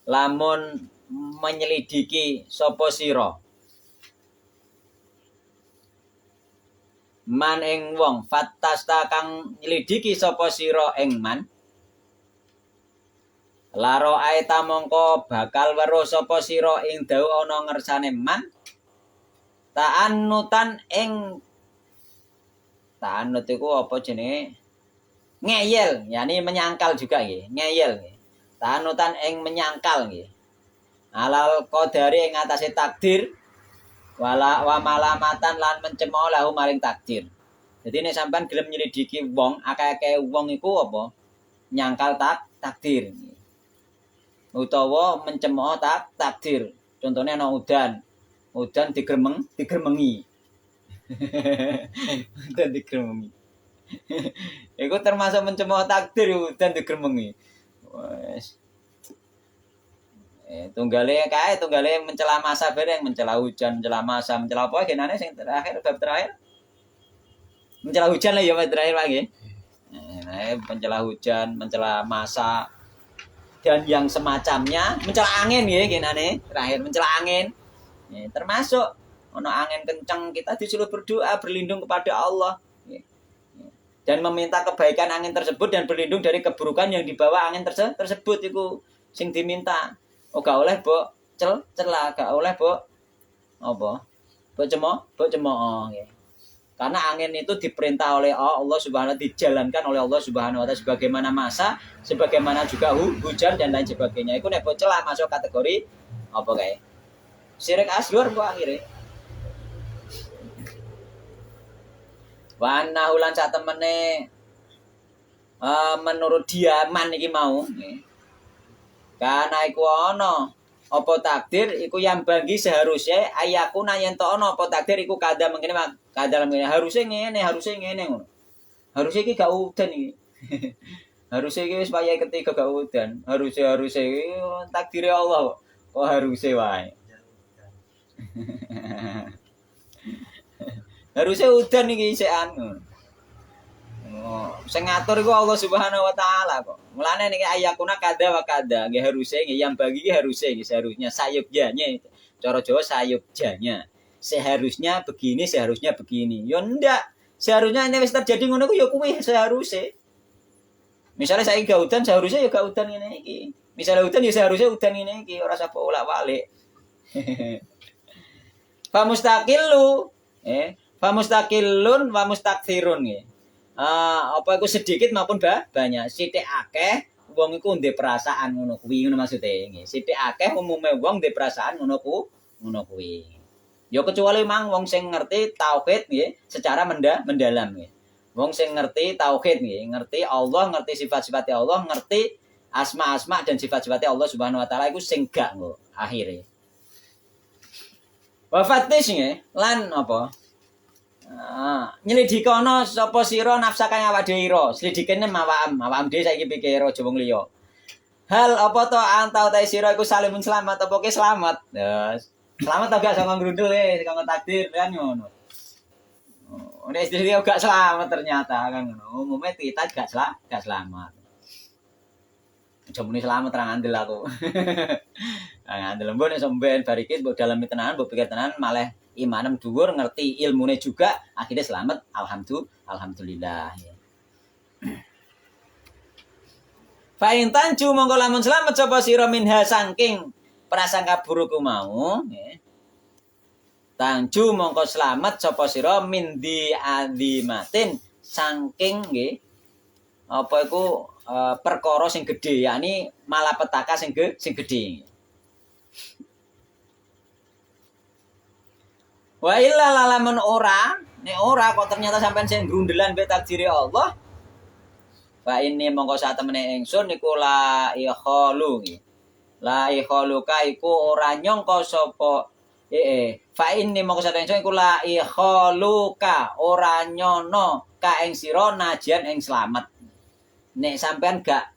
Speaker 1: Lamun menyelidiki sapa sira man ing wong fatasta kang nyelidiki sapa sira ing man laro aita mongko bakal weruh sapa sira ing dawu ana ngersane man ta'annutan ing ta'annut iku apa jenenge ngeyel yakni menyangkal juga nggih ngeyel nggih ta'annutan ing menyangkal nggih alal qadari ing atase takdir wala wa malamatan lan mencemooh lahu maring takdir. Jadi nek sampean gelem nyelidiki wong, akeh-akeh wong iku apa? Nyangkal takdir. Utawa mencemooh takdir. Contohnya ana udan digremengi. Udan digremengi. Iku termasuk mencemooh takdir udan digremengi. Wes. Tunggale mencela masa bareng, mencela hujan, mencela masa, mencela apa genane sing terakhir bab terakhir. Mencela hujan lah ya bab terakhir Pak nggih. Nah, mencela hujan, mencela masa dan yang semacamnya, mencela angin nggih genane terakhir mencela angin. Termasuk ono angin kencang kita disuruh berdoa berlindung kepada Allah. Dan meminta kebaikan angin tersebut dan berlindung dari keburukan yang dibawa angin tersebut iku sing diminta. Oh gak oleh mbok celah, gak oleh mbok apa? Mbok cemooh nggih. Karena angin itu diperintah oleh Allah Subhanahu wa taala, dijalankan oleh Allah Subhanahu wa taala sebagaimana masa, sebagaimana juga hujan dan lain sebagainya. Iku nek mbok celah masuk kategori apa kae? Syirik asghar kok akhire. Wa annahu lan sak temene menurut dia man iki mau nggih. Karena iku ana apa takdir iku yang bagi seharusnya ayakuna yen to ana apa takdir iku kada mengene harusnya ngene ngono. Harusnya iki gak udan iki. Harusnya iki wis wayahe ketiga gak udan. Harusnya iki takdire Allah kok harusnya wae. Harusnya udan iki isih anu. Oh, sing ngatur iku Allah Subhanahu wa taala kok. Mulane niki ayakuna kada wa kada, nggih harusnya nggih yang bagi iki harusnya nggih seharusnya sayubyanya. Cara Jawa sayubyanya. Seharusnya begini, seharusnya begini. Ya ndak. Seharusnya ini wis terjadi ngono ku ya kuwi seharusnya. Misalnya saya gak udan, seharusnya ya gak udan ngene iki. Misalnya udan ya seharusnya udan ngene iki, ora sapa bolak-balik. Fa mustaqillu, fa mustaqillun wa mustakthirun nggih. Apa iku sedikit maupun banyak. Sithik akeh wong iku ndek perasaan ngono kuwi ngono maksude nggih. Sithik akeh umume wong ndek perasaan ngono kuwi. Ya kecuali mang wong sing ngerti tauhid nggih secara mendalam nggih. Wong sing ngerti tauhid nggih, ngerti Allah, ngerti sifat-sifat Allah, ngerti asma-asma dan sifat-sifat Allah Subhanahu wa taala iku sing gak nggo akhire. Wa fattish nggih lan apa? Nyelidikono sapa sira nafsa kang awak dhewe ira. Selidikene awam dhewe saiki pikir aja wong liya. Hal apa to antau ta sira iku salimun selamat apa ke selamat? Yes. Selamat ta gak saka ngrundel saka takdir kan ngono. Nek istri gak selamat ternyata kan ngono. Umumnya kita gak selamat. Aja muni selamat ra ngandel aku. Ngandel mbok nek sampean bariki mbok dalemi tenanan, mbok pikir tenanan malah imanem dhuwur, ngerti ilmune juga, akhirnya selamat. Alhamdulillah. Fa in tanju mongko lamun selamat sapa sira minha saking prasangka burukku mau, nggih. Tanju mongko selamat sapa sira min di adimatin saking nggih. Apa iku perkara sing gedhe, yakni malapetaka sing gedhe. Wa illa lalamun ora, nek ora kok ternyata sampean sing grundelan mbek takdire Allah. Fa ini mongko sak temene ingsun niku la ikhalu nggih. La ikhaluka iku ora nyangka sapa fa ini mongko sak ingsun iku la ikhaluka ora nyono ka ing sira najian ing slamet. Nek sampean gak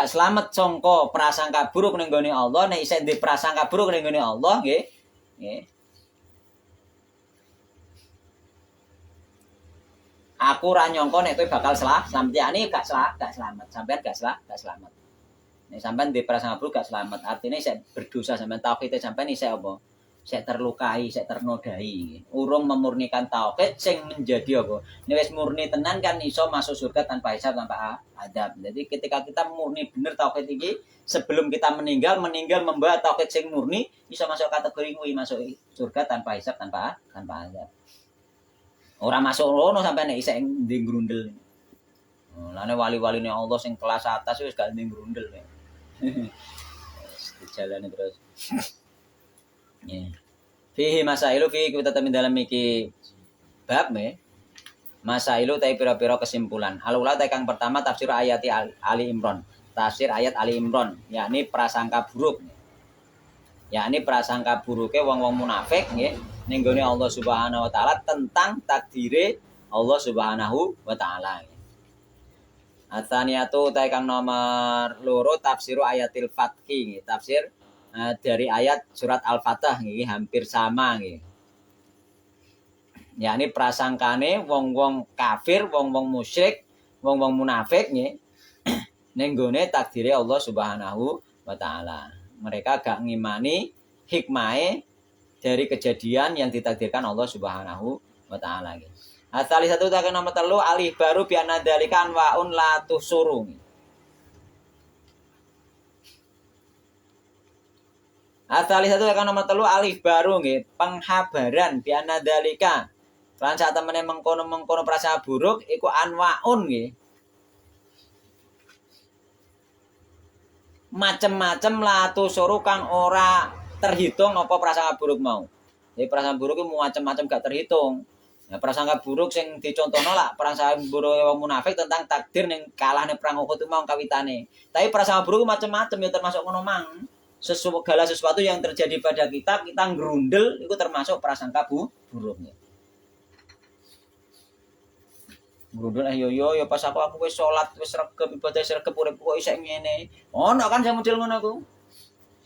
Speaker 1: selamat sangka prasangka buruk ning gone Allah, nek isih ndek prasangka buruk ning gone Allah nggih. Nggih. Aku ora nyangka nek kowe bakal selamat, yakni gak selamat. Sampean gak selamat. Nek sampean ndek prasangka buruk gak selamat, artinya isih berdosa sampean tauhid sampean isih apa? Isih terlukai, isih ternodai. Urung memurnikan tauhid sing menjadi apa? Nek wis murni tenan kan iso masuk surga tanpa hisab, tanpa adab. Jadi ketika kita murni bener tauhid iki, sebelum kita meninggal membawa tauhid sing murni, iso masuk kategori kuwi masuk surga tanpa hisab, tanpa adab. Ora masuk rono sampai nek isih ndek grundel. Lane wali-waline Allah sing kelas atas wis gak ndek grundel. Dijalani terus. Ya. Fihi masailu fi kita temen dalam iki bab me. Masailu ta pira-pira kesimpulan. Alula ta kang pertama tafsir ayat Ali Imran. Tafsir ayat Ali Imran, yakni prasangka buruk. Yakni prasangka buruke wong-wong munafik nggih ning gone Allah Subhanahu wa taala tentang takdire Allah Subhanahu wa taala. Atsaniyatu ta kang nomor 2 tafsiru ayatil fathi nggih. Tafsir dari ayat surat Al-Fatah nggih hampir sama nggih. Yakni prasangkane wong-wong kafir, wong-wong musyrik, wong-wong munafik nggih ning gone takdire Allah Subhanahu wa taala. Mereka gak ngimani hikmahe dari kejadian yang ditakdirkan Allah Subhanahu wa taala. Asal satu tak nomor 3 alih baru bi anadzalika anwaun la tusurung. Asal satu tak nomor 3 alih baru nggih penghabaran bi anadzalika. Lan sak temene mengkono-mengkono prasangka buruk iku anwaun nggih. Macem-macem latu suruh kang ora terhitung apa prasangka buruk mau. Jadi prasangka buruk itu macam-macam gak terhitung. Ya prasangka buruk sing dicontohno lah prasangka buruk wong munafik tentang takdir ning kalahne perang Uhud mau kawitane. Tapi prasangka buruk macam-macam ya termasuk ngono mang. Segala sesuatu yang terjadi pada kita ngerundel itu termasuk prasangka buruk. Grudul yo pas aku wis salat wis sregep ibadah sregep urip kok isih ngene. Ono kan sing model ngono ku.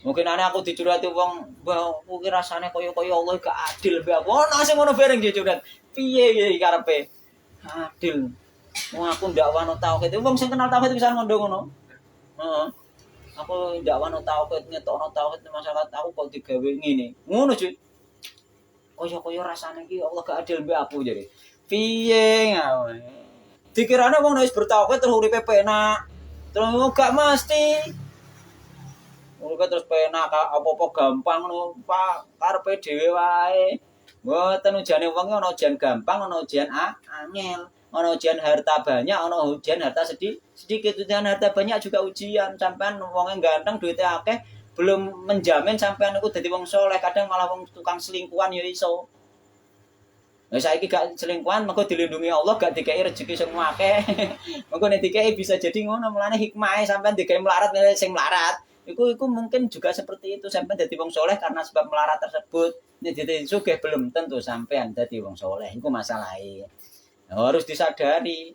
Speaker 1: Mungkin ana aku dicurhati wong, "Mbah, kuwi rasane kaya Allah gak adil mbek aku." Ono sing ngono bareng dicurhat. Piye iki karepe? Adil. Wong aku ndakwano tauhid. Wong sing kenal tauhid pisan ngono ngono. Heeh. Aku ndakwano tauhid, ngetokno tauhid masyarakat aku kok digawe ngene. Ngono, Cuy. Kaya rasane iki Allah gak adil mbek aku jare. Piye ngawe? Dikirane wong wis bertauhid terus uripe penak. Terus gak mesti. Uripe terus penak apa-apa gampang ngono, Pak. Karepe dhewe wae. Mboten ujane wong ana ujian gampang, ana ujian angel. Ana ujian harta banyak, ana ujian harta sedikit. Ujian harta banyak juga ujian. Sampean wonge ganteng, duitnya akeh, belum menjamin sampean iku dadi wong saleh. Kadang malah wong tukang selingkuhan ya iso. Lah saiki gak selingkuhan mergo dilindungi Allah, gak dikai rezeki sing akeh. Mergo nek dikai bisa jadi ngono, mulane hikmahe sampean dikai melarat sing melarat. Iku mungkin juga seperti itu, sampean dadi wong saleh karena sebab melarat tersebut. Nek dadi sugih belum tentu sampean dadi wong saleh. Iku masalahe. Harus disadari.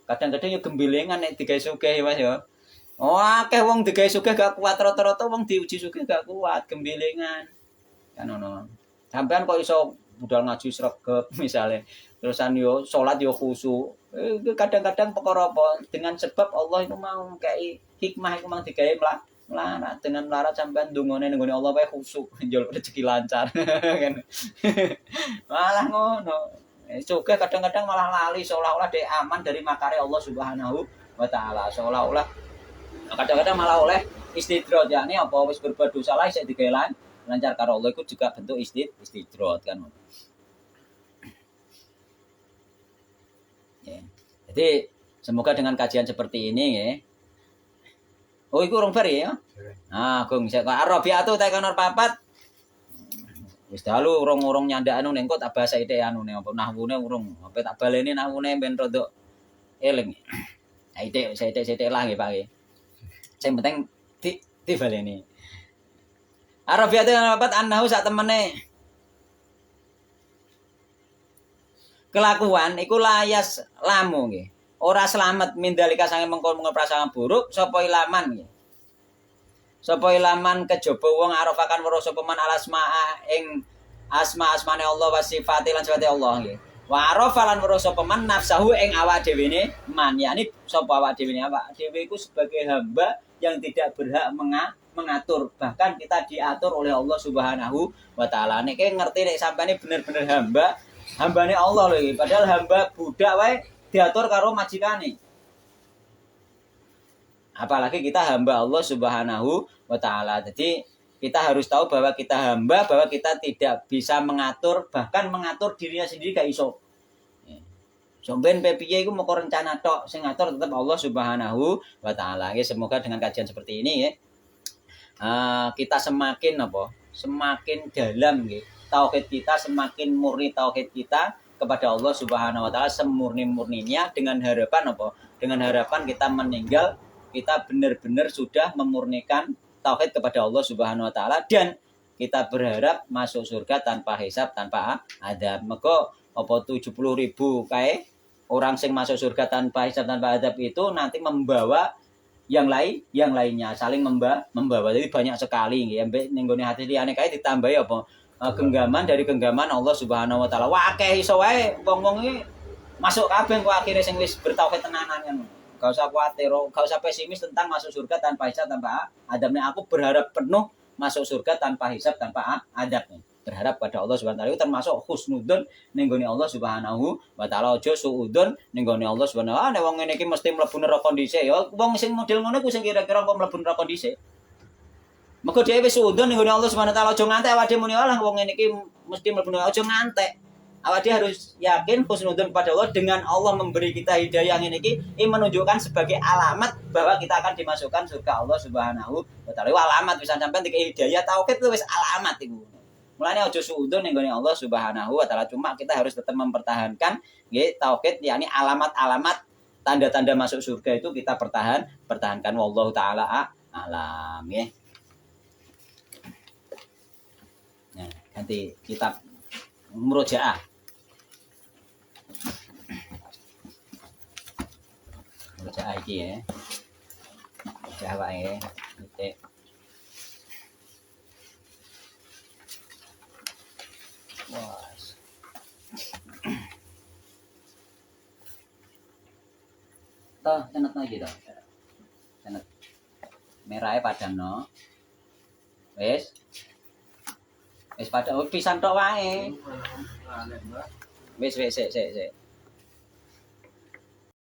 Speaker 1: Kadang-kadang ya gembelengan nek digawe sugih Mas ya. Oh, akeh wong digawe sugih gak kuat, rata-rata wong diuji sugih gak kuat, gembelengan. Kan ono. Sampean kok iso budal ngaji sregep misalnya. Terusan yo salat yo khusyuk. Kadang-kadang perkara apa dengan sebab Allah itu mau kei hikmah iku mang digawe melarat dengan melarat sampean ndungone nggone Allah wae khusyuk, njol rezeki lancar kan. Malah ngono. Sugih kadang-kadang malah lali seolah-olah dia aman dari makare Allah Subhanahu wa taala. Seolah-olah kadang-kadang malah oleh istidrot yakni apa wis berbuat dosa lah isih digawe lancar karo Allah itu juga bentuk istidrot kan. Ya. Jadi semoga dengan kajian seperti ini ya. Oh iku urung bar ya. Ah, Gung sik kok Arabiatu tak kanor papat. Wis dalu urung nyandak anu ning kok tak bahasa ithik anune apa nahwune urung. Apa tak baleni nahwune ben rodok eling. Nah ithik lah nggih Pak nggih. Sing penting dibaleni. Arabiatu papat annahu sak temene kelakuan iku layas lamu nggih. Ora selamat mindalika sange mengkon-mengkon prasangka buruk sapa ilaman nggih. Sapa ilaman kejaba wong arafakan weruh sapa man alasmaa ing asma-asmane Allah wa sifate lan sifate Allah nggih. Wa arafa lan weruh sapa man nafsahu ing awak dhewene man yakni sapa awak dhewene awak dhewe iku sebagai hamba yang tidak berhak mengatur, bahkan kita diatur oleh Allah Subhanahu wa taala. Nek ngerti nek sampane bener-bener hambane Allah lho iki, padahal hamba budak wae diatur karo majikane. Apalagi kita hamba Allah Subhanahu wa taala. Jadi kita harus tahu bahwa kita hamba, bahwa kita tidak bisa mengatur, bahkan mengatur dirinya sendiri gak iso. Somben piye iku moko rencana tok, sing ngatur tetap Allah Subhanahu wa taala. Semoga dengan kajian seperti ini ya kita semakin Semakin dalam nggih. Tauhid kita semakin murni tauhid kita kepada Allah Subhanahu wa taala semurni-murninya dengan harapan Dengan harapan kita meninggal kita benar-benar sudah memurnikan tauhid kepada Allah Subhanahu wa taala dan kita berharap masuk surga tanpa hisab, tanpa adab. Maka 70.000 kae orang sing masuk surga tanpa hisab, tanpa adab itu nanti membawa yang lainnya saling membawa. Jadi banyak sekali nggih. Ning gone hati liyane kae ditambahi genggaman dari genggaman Allah Subhanahu wa taala. Wah akeh iso wae wong-wong iki masuk kabeh kok akhire sing wis bertauhid tenanan kan. Gak usah khawatir, gak usah pesimis tentang masuk surga tanpa hisab, tanpa adab. Aku berharap penuh masuk surga tanpa hisab, tanpa adab. Berharap pada Allah Subhanahu wa taala itu termasuk husnudzon ning gone Allah Subhanahu wa taala, aja suudzon ning gone Allah Subhanahu wa taala. Nek wong ngene iki mesti mlebu neraka dhisik ya. Wong sing model ngono ku sing kira-kira kok mlebu neraka dhisik. Mengko dhewe wis suudzon ning gone Allah Subhanahu wa taala, aja ngantek awake dhewe muni Allah wong ngene iki mesti mlebu neraka, aja ngantek. Awak dia harus yakin husnudzon kepada Allah dengan Allah memberi kita hidayah ini menunjukkan sebagai alamat bahwa kita akan dimasukkan surga Allah Subhanahu wa taala. Alamat bisa sampean dikei hidayah tauhid itu wis alamat iku. Mulane aja suudzon ning gone Allah Subhanahu wa taala, cuma kita harus tetap mempertahankan nggih tauhid yakni alamat-alamat tanda-tanda masuk surga itu kita pertahankan wallahu taala alam nggih. Nah, ganti kitab Murojaah. Murojaah iki ya. Murojaah wae. Wah. Toh, cenet lagi toh. Cenet. Merahnya padang no. Wis. Wis padang pisan tok wae. Wis sik.